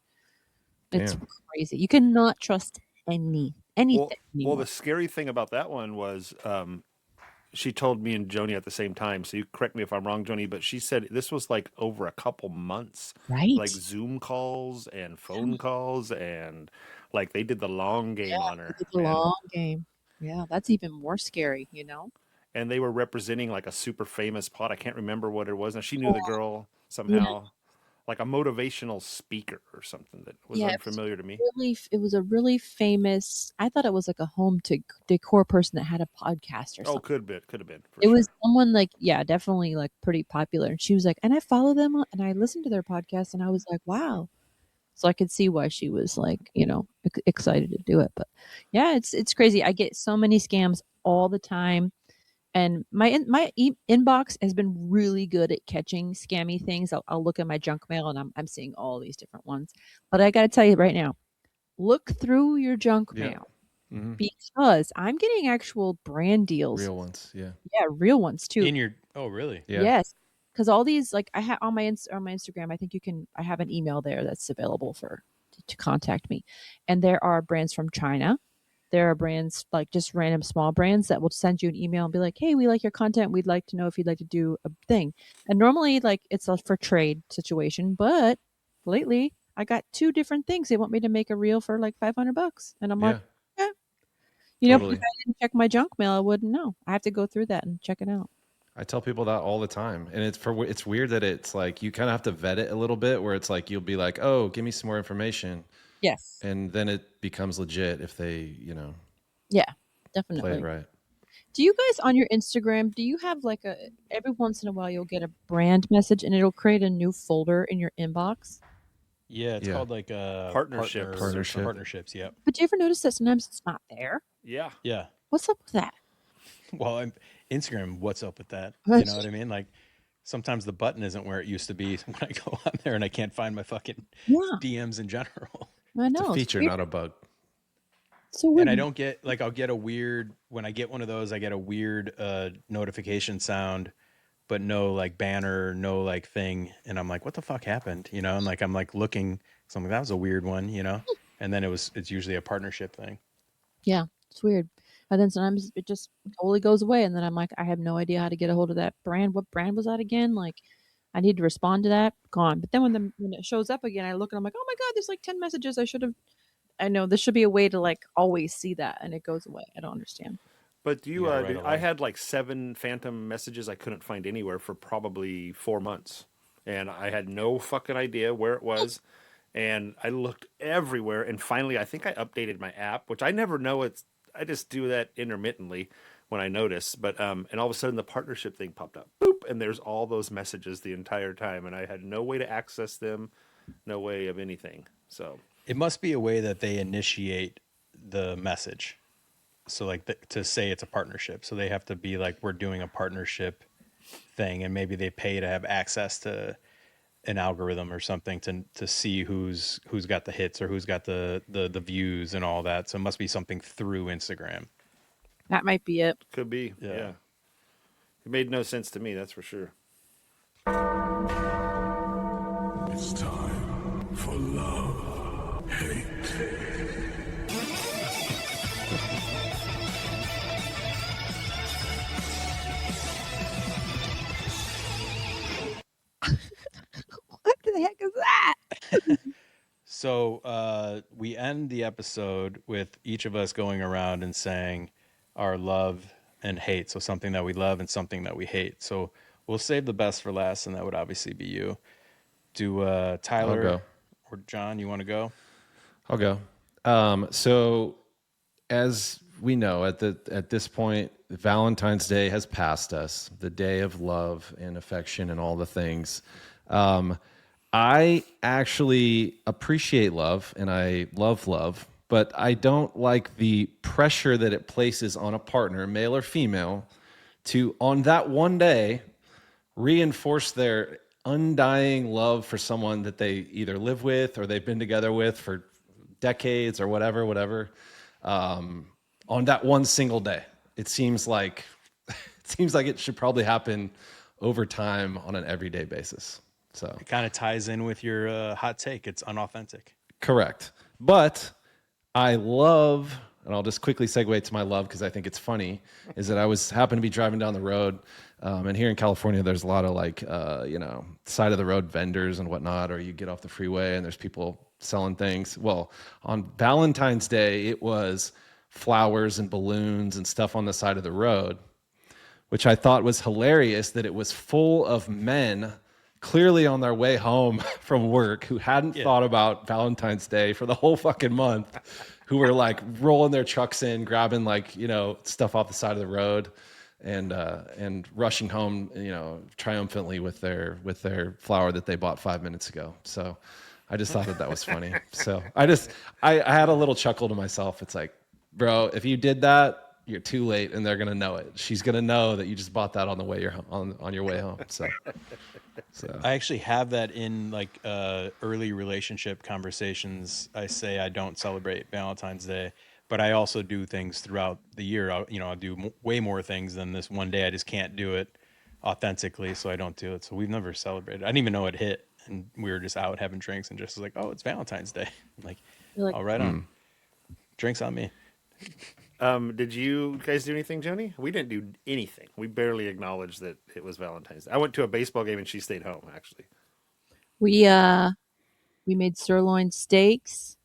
it's crazy. You cannot trust anything Well, anymore. the scary thing about that one was she told me and Joanie at the same time. So you correct me if I'm wrong, Joanie, but she said this was like over a couple months, right? like Zoom calls and phone calls, and like they did the long game on her. They did the long game. Yeah, that's even more scary, And they were representing like a super famous pod. I can't remember what it was. And she knew the girl somehow, like a motivational speaker or something that was unfamiliar to me. It was a really famous. I thought it was like a home decor person that had a podcast or something. Oh, could have been. It was someone like, definitely like pretty popular. And she was like, and I follow them and I listened to their podcast, and I was like, wow. So I could see why she was like, excited to do it. But yeah, it's crazy. I get so many scams all the time. And my inbox has been really good at catching scammy things. I'll look at my junk mail, and I'm seeing all these different ones. But I got to tell you right now, look through your junk mail, because I'm getting actual brand deals. Real ones, yeah. Yeah, real ones too. Oh, really? Yeah. Yes, because all these, like, I have on my Instagram. I think I have an email there that's available to contact me, and there are brands from China. There are brands, like just random small brands, that will send you an email and be like, hey, we like your content. We'd like to know if you'd like to do a thing. And normally, like, it's a for trade situation. But lately, I got 2 different things. They want me to make a reel for like $500. And I'm like, yeah. Totally. If I didn't check my junk mail, I wouldn't know. I have to go through that and check it out. I tell people that all the time. And it's weird that it's like you kind of have to vet it a little bit, where it's like you'll be like, oh, give me some more information. Yes. And then it becomes legit if they, Yeah, definitely. play it right. Do you guys on your Instagram, do you have like every once in a while you'll get a brand message and it'll create a new folder in your inbox? Yeah, it's called like Partnerships. Partnerships, yeah. But do you ever notice that sometimes it's not there? Yeah. Yeah. What's up with that? Well, Instagram, what's up with that? You know what I mean? Like, sometimes the button isn't where it used to be when I go on there and I can't find my fucking DMs in general. I know. It's a feature, not a bug. So weird. And I don't get, like, I'll get a weird, when I get one of those, I get a weird notification sound, but no like banner, no like thing. And I'm like, what the fuck happened? And like, I'm like looking, so I'm like, that was a weird one, and then it's usually a partnership thing. Yeah, it's weird. And then sometimes it just totally goes away. And then I'm like, I have no idea how to get a hold of that brand. What brand was that again? Like, I need to respond to that. Gone. But then when it shows up again, I look and I'm like, oh my God, there's like 10 messages. I know there should be a way to like always see that, and it goes away. I don't understand. But I had like 7 phantom messages I couldn't find anywhere for probably 4 months. And I had no fucking idea where it was. And I looked everywhere. And finally, I think I updated my app, which I never know. I just do that intermittently when I notice. But and all of a sudden the partnership thing popped up. Boop. And there's all those messages the entire time. And I had no way to access them, no way of anything. So it must be a way that they initiate the message. So like to say it's a partnership. So they have to be like, we're doing a partnership thing. And maybe they pay to have access to an algorithm or something to see who's got the hits or who's got the views and all that. So it must be something through Instagram. That might be it. could be. Yeah. It made no sense to me, that's for sure. It's time for love, hate. What the heck is that? So we end the episode with each of us going around and saying our love and hate. So something that we love and something that we hate. So we'll save the best for last, and that would obviously be you. Do Tyler go. or John, you want to go? I'll go. So as we know, at this point, Valentine's Day has passed us, the day of love and affection and all the things. I actually appreciate love and I love love, but I don't like the pressure that it places on a partner, male or female, to on that one day reinforce their undying love for someone that they either live with or they've been together with for decades or whatever. On that one single day, it seems like it should probably happen over time on an everyday basis. So It kind of ties in with your hot take. It's unauthentic. correct, but I love, and I'll just quickly segue to my love because I think it's funny, is that I happened to be driving down the road, and here in California, there's a lot of like, side of the road vendors and whatnot, or you get off the freeway and there's people selling things. Well, on Valentine's Day, it was flowers and balloons and stuff on the side of the road, which I thought was hilarious that it was full of men clearly on their way home from work who hadn't thought about Valentine's Day for the whole fucking month, who were like rolling their trucks in, grabbing like, stuff off the side of the road and rushing home, triumphantly with their flower that they bought 5 minutes ago. So I just thought that was funny. So I had a little chuckle to myself. It's like, bro, if you did that, you're too late, and they're gonna know it. She's gonna know that you just bought that on the way on your way home. So I actually have that in like early relationship conversations. I say I don't celebrate Valentine's Day, but I also do things throughout the year. I'll do way more things than this one day. I just can't do it authentically, so I don't do it. So we've never celebrated. I didn't even know it hit, and we were just out having drinks, and just like, oh, it's Valentine's Day. I'm like, You're like, all right on. Drinks on me. Did you guys do anything, Joanie? We didn't do anything. We barely acknowledged that it was Valentine's Day. I went to a baseball game and she stayed home, actually. we made sirloin steaks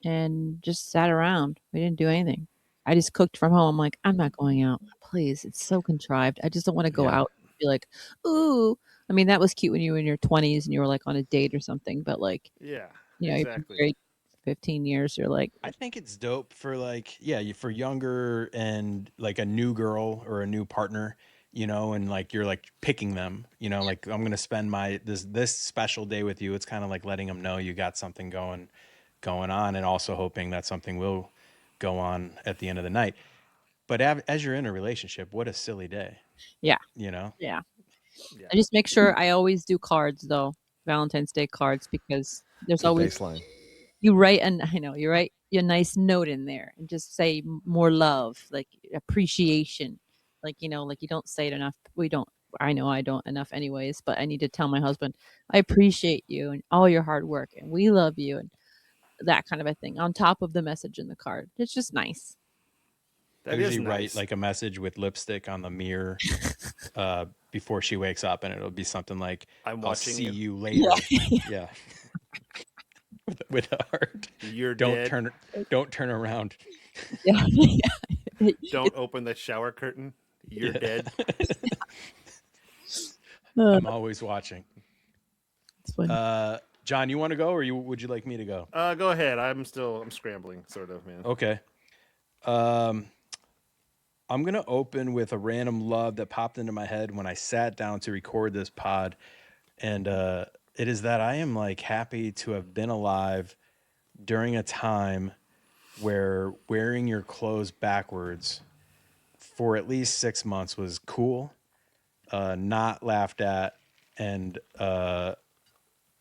and just sat around. We didn't do anything. I just cooked from home. I'm like, I'm not going out. Please, it's so contrived. I just don't want to go out and be like, ooh. I mean, that was cute when you were in your 20s and you were like on a date or something. But like, Yeah, you've been exactly. married 15 years. You're like, I think it's dope for like, for younger and like a new girl or a new partner, and like you're like picking them, like I'm gonna spend this special day with you. It's kind of like letting them know you got something going on, and also hoping that something will go on at the end of the night. But as you're in a relationship, what a silly day, yeah, Yeah. Yeah. I just make sure I always do cards though, Valentine's Day cards, because there's good always baseline. you write you write a nice note in there and just say more love, like appreciation, like like you don't say it enough. We don't. I know I don't enough anyways, but I need to tell my husband I appreciate you and all your hard work and we love you and that kind of a thing on top of the message in the card. It's just nice. I That is usually write nice. like a message with lipstick on the mirror before she wakes up, and it'll be something like, I'm I'll watching see you. you later. Yeah. with a heart. You're Don't dead. turn around. Yeah. Don't open the shower curtain. You're dead. I'm always watching. It's fun. John, you want to go, or would you like me to go? Go ahead. I'm scrambling, sort of, man. Okay. I'm going to open with a random love that popped into my head when I sat down to record this pod. And it is that I am like happy to have been alive during a time where wearing your clothes backwards for at least 6 months was cool, not laughed at, and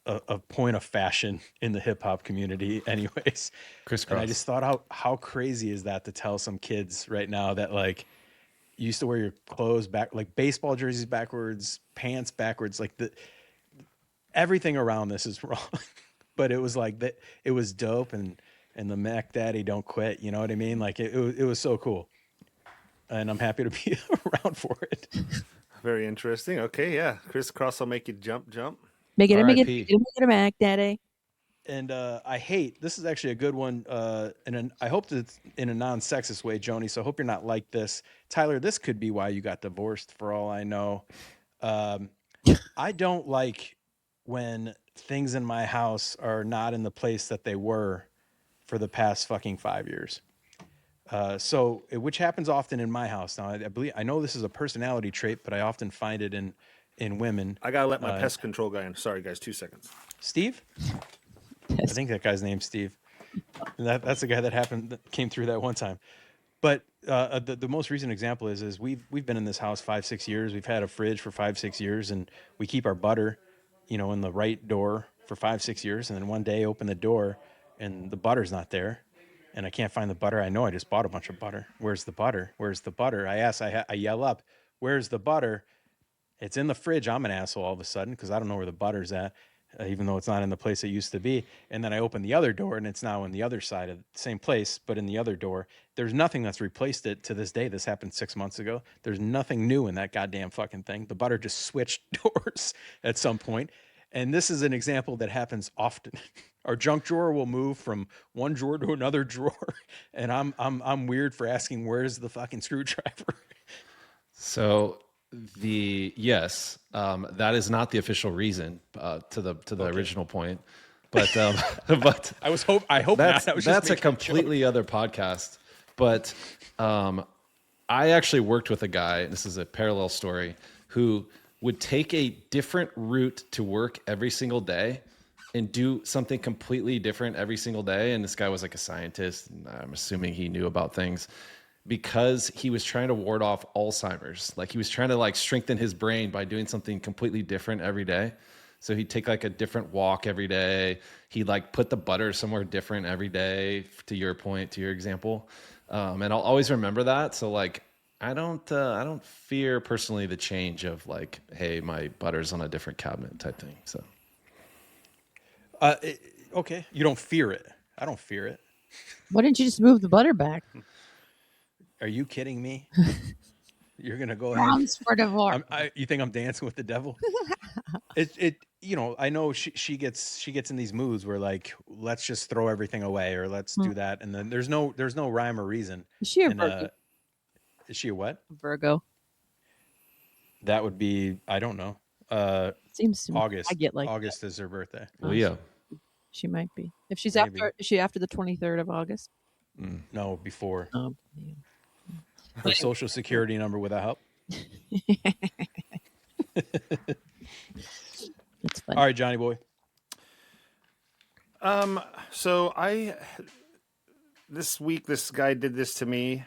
a point of fashion in the hip hop community anyways. Crisscross. And I just thought how crazy is that to tell some kids right now that like you used to wear your clothes back, like baseball jerseys backwards, pants backwards, like everything around this is wrong. But it was like that, it was dope, and the Mac Daddy don't quit, you know what I mean? Like it was so cool. And I'm happy to be around for it. Very interesting. Okay, yeah. Crisscross will make you jump. Make it R.I.P. a Mac Daddy. And I hate, this is actually a good one, and I hope that it's in a non-sexist way, Joanie, so I hope you're not like this. Tyler, this could be why you got divorced for all I know. I don't like when things in my house are not in the place that they were for the past fucking 5 years. Which happens often in my house. Now, I know this is a personality trait, but I often find it in women. I gotta let my pest control guy in. Sorry, guys, 2 seconds. Steve? I think that guy's name's Steve. And that's the guy that came through that one time. But the most recent example is we've been in this house 5-6 years. We've had a fridge for 5-6 years, and we keep our butter, in the right door for 5-6 years. And then one day, open the door, and the butter's not there, and I can't find the butter. I know I just bought a bunch of butter. Where's the butter? Where's the butter? I yell up, "Where's the butter?" It's in the fridge. I'm an asshole all of a sudden because I don't know where the butter's at, even though it's not in the place it used to be. And then I open the other door, and it's now in the other side of the same place, but in the other door. There's nothing that's replaced it to this day. This happened 6 months ago. There's nothing new in that goddamn fucking thing. The butter just switched doors at some point. And this is an example that happens often. Our junk drawer will move from one drawer to another drawer, and I'm weird for asking where's the fucking screwdriver. So yes, that is not the official reason to the original point, but but I hope that's not. That's a completely other podcast. But I actually worked with a guy. This is a parallel story who would take a different route to work every single day and do something completely different every single day. And this guy was like a scientist, and I'm assuming he knew about things, because he was trying to ward off Alzheimer's. Like he was trying to like strengthen his brain by doing something completely different every day. So he'd take like a different walk every day. He'd like put the butter somewhere different every day, to your point, to your example. And I'll always remember that. So like, I don't fear personally the change of like, hey, my butter's on a different cabinet type thing. So, okay, you don't fear it. I don't fear it. Why didn't you just move the butter back? Are you kidding me? You're gonna go ahead. Grounds for divorce. You think I'm dancing with the devil? I know she gets in these moods where like, let's just throw everything away, or let's do that, and then there's no rhyme or reason. Is she a Virgo? Is she a what? Virgo. That would be, I don't know. Seems to me. August. I get like August is her birthday. Leo. She might be. If she's Maybe. is she after the 23rd of August? No, before. Yeah. Her social security number with a help. It's funny. All right, Johnny boy. So this week, this guy did this to me.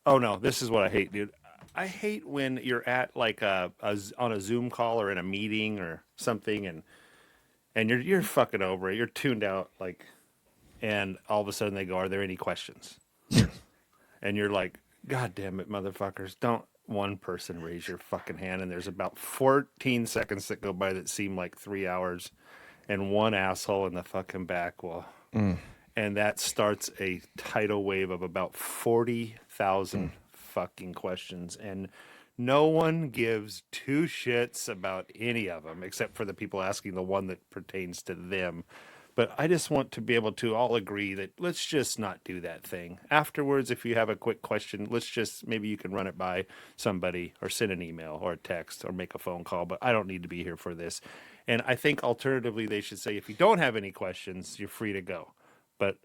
Oh no, this is what I hate, dude. I hate when you're at like on a Zoom call or in a meeting or something, and you're fucking over it. You're tuned out, like, and all of a sudden they go, "Are there any questions?" And you're like, "God damn it, motherfuckers! Don't one person raise your fucking hand." And there's about 14 seconds that go by that seem like 3 hours, and one asshole in the fucking back will. And that starts a tidal wave of about 40,000 fucking questions. And no one gives two shits about any of them, except for the people asking the one that pertains to them. But I just want to be able to all agree that let's just not do that thing. Afterwards, if you have a quick question, maybe you can run it by somebody or send an email or a text or make a phone call. But I don't need to be here for this. And I think alternatively, they should say, if you don't have any questions, you're free to go. But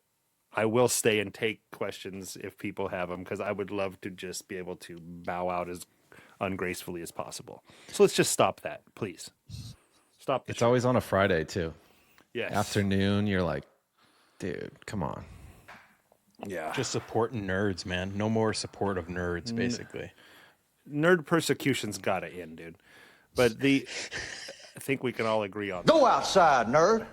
I will stay and take questions if people have them, because I would love to just be able to bow out as ungracefully as possible. So let's just stop that, please. Stop. It's always on a Friday too. Yes. Afternoon, you're like, dude, come on. Yeah. Just supporting nerds, man. No more support of nerds, basically. Nerd persecution's got to end, dude. But I think we can all agree on that. Go outside, nerd.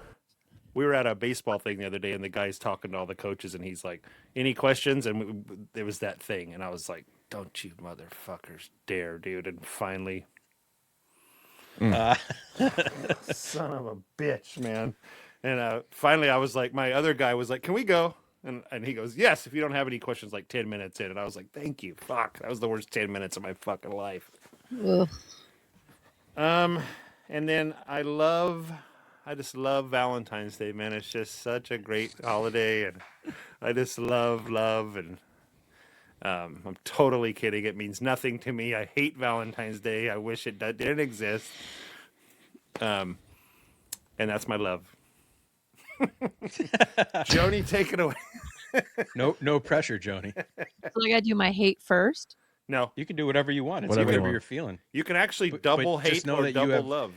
We were at a baseball thing the other day, and the guy's talking to all the coaches, and he's like, "Any questions?" And there was that thing, and I was like, "Don't you motherfuckers dare, dude!" And finally, son of a bitch, man. And finally, I was like, my other guy was like, "Can we go?" And he goes, "Yes, if you don't have any questions." Like 10 minutes in, and I was like, "Thank you, fuck." That was the worst 10 minutes of my fucking life. Ugh. And then I just love Valentine's Day, man. It's just such a great holiday, and I just love, and I'm totally kidding. It means nothing to me. I hate Valentine's Day. I wish it didn't exist. And that's my love. Joanie, take it away. No pressure, Joanie. So I gotta do my hate first. No, You can do whatever you want. It's Whatever you whatever want. you're feeling. you can actually But double just hate know or that you double have- love.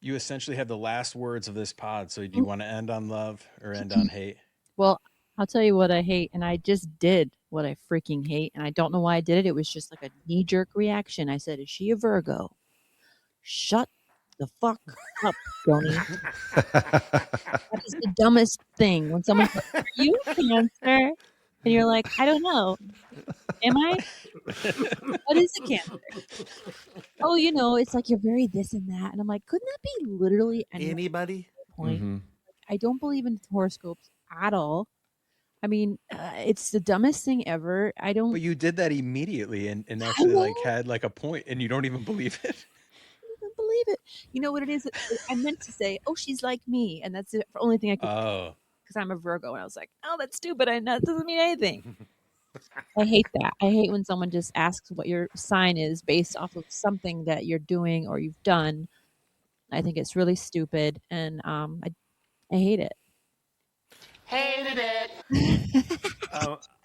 You essentially have the last words of this pod. So do you want to end on love or end on hate? Well, I'll tell you what I hate, and I just did what I freaking hate, and I don't know why I did it. It was just like a knee-jerk reaction. I said, "Is she a Virgo?" Shut the fuck up, Joanie. That is the dumbest thing when someone's like, "Are you a Cancer?" And you're like, "I don't know. Am I? What is a Cancer?" Oh, it's like you're very this and that, and I'm like, couldn't that be literally any Anybody? point? Mm-hmm. I don't believe in horoscopes at all. I mean, it's the dumbest thing ever. I don't. But you did that immediately and I actually like know. had like a point and you don't even believe it. Couldn't believe it. You know what it is? I meant to say, "Oh, she's like me," and that's the only thing I could, Oh, because I'm a Virgo, and I was like, "Oh, that's stupid. That doesn't mean anything." I hate that. I hate when someone just asks what your sign is based off of something that you're doing or you've done. I think it's really stupid, and I hate it. Hated it.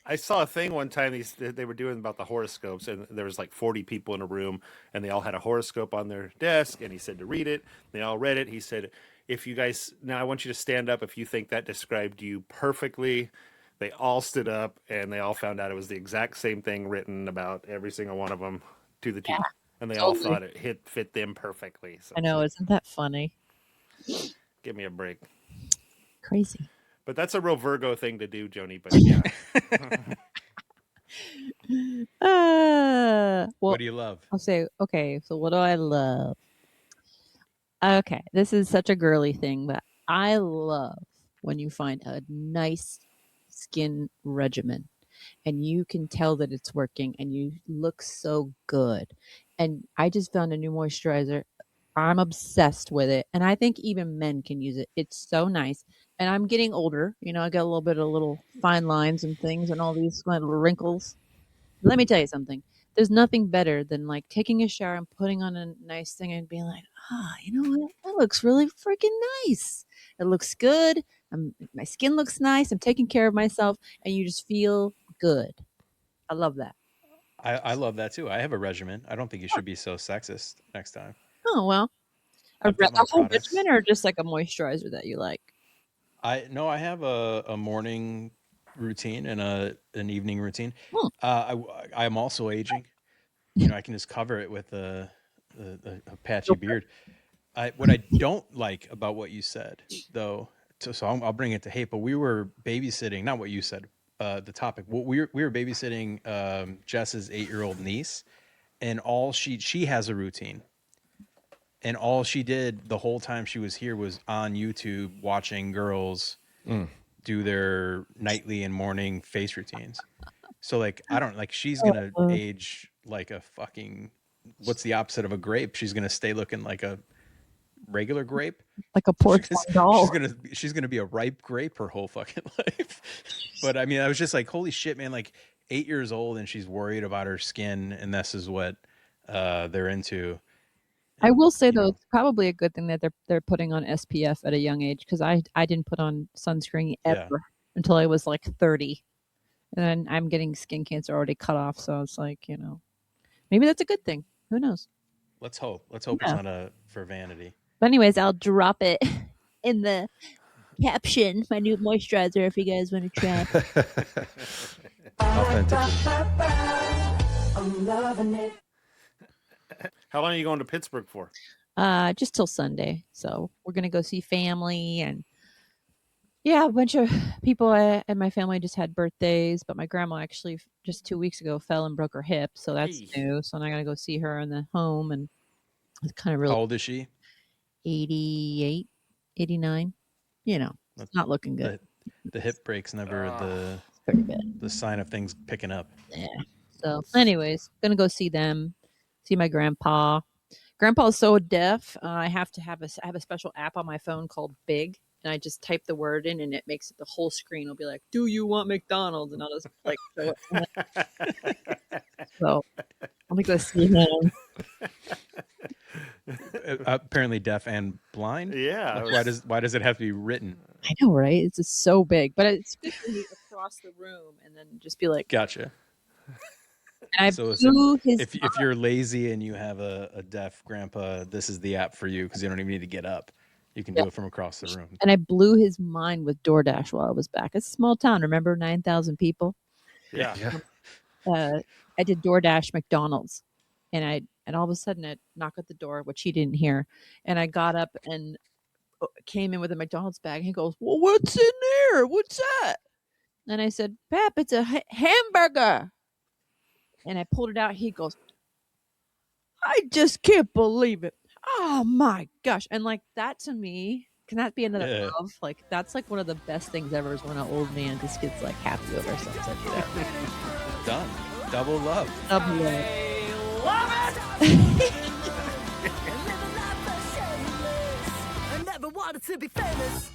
I saw a thing one time they were doing about the horoscopes, and there was like 40 people in a room, and they all had a horoscope on their desk, and he said to read it. They all read it. He said, if you guys, now I want you to stand up if you think that described you perfectly. They all stood up, and they all found out it was the exact same thing written about every single one of them to the T. Yeah, And they all totally. thought it fit them perfectly. So I know, isn't that funny? give me a break. Crazy. But that's a real Virgo thing to do, Joanie. But yeah. Well, what do you love? I'll say, okay, so what do I love? Okay, this is such a girly thing, but I love when you find a nice skin regimen and you can tell that it's working and you look so good. And I just found a new moisturizer. I'm obsessed with it. And I think even men can use it. It's so nice. And I'm getting older. I got a little bit of little fine lines and things and all these little wrinkles. Let me tell you something. There's nothing better than like taking a shower and putting on a nice thing and being like, you know what? That looks really freaking nice. It looks good. My skin looks nice. I'm taking care of myself, and you just feel good. I love that. I love that too. I have a regimen. I don't think you should be so sexist next time. Oh well, I've got my a whole products. regimen or just like a moisturizer that you like? I have a morning routine and an evening routine. Hmm. I'm also aging. I can just cover it with a patchy beard. What I don't like about what you said, though, so I'll bring it to hate. But we were babysitting, not what you said. The topic. We were babysitting Jess's 8-year-old niece, and she has a routine, and all she did the whole time she was here was on YouTube watching girls do their nightly and morning face routines. So like I don't like she's gonna age like a fucking what's the opposite of a grape? She's gonna stay looking like a regular grape. Like a porcelain doll. She's gonna be a ripe grape her whole fucking life. But I mean, I was just like, holy shit, man! Like 8 years old and she's worried about her skin, and this is what they're into. I will say though, it's probably a good thing that they're putting on SPF at a young age, because I didn't put on sunscreen ever until I was like 30, and then I'm getting skin cancer already cut off. So it's like maybe that's a good thing. Who knows? Let's hope. Let's hope it's not for vanity. But anyways, I'll drop it in the caption. My new moisturizer, if you guys want to try. Authentically. I'm loving it. How long are you going to Pittsburgh for? Just till Sunday. So we're gonna go see family, and a bunch of people in my family just had birthdays. But my grandma actually just 2 weeks ago fell and broke her hip, so that's new. So now I gotta go see her in the home, and it's kind of really. How old is she? 88, 89. It's not looking good. The hip break's never Pretty bad. the sign of things picking up. Yeah. So, anyways, gonna go see them. See my grandpa. Grandpa's so deaf. I have a special app on my phone called Big, and I just type the word in, and it makes it the whole screen will be like, "Do you want McDonald's?" And I'll just like show it. So I'll go see him. Apparently deaf and blind. Yeah. Like, why does it have to be written? I know, right? It's just so big, but it's good to be across the room and then just be like, Gotcha. And I So blew his if you're lazy and you have a deaf grandpa, this is the app for you because you don't even need to get up. You can do it from across the room. And I blew his mind with DoorDash while I was back. It's a small town. Remember, 9,000 people. Yeah. I did DoorDash McDonald's, and all of a sudden I knock at the door, which he didn't hear, and I got up and came in with a McDonald's bag. And he goes, "Well, what's in there? What's that?" And I said, "Pap, it's a hamburger." And I pulled it out. He goes, "I just can't believe it. Oh my gosh." And like that to me, can that be another love? Like that's like one of the best things ever is when an old man just gets like happy over something like that. Done. Double love. Double love. I never wanted to be famous.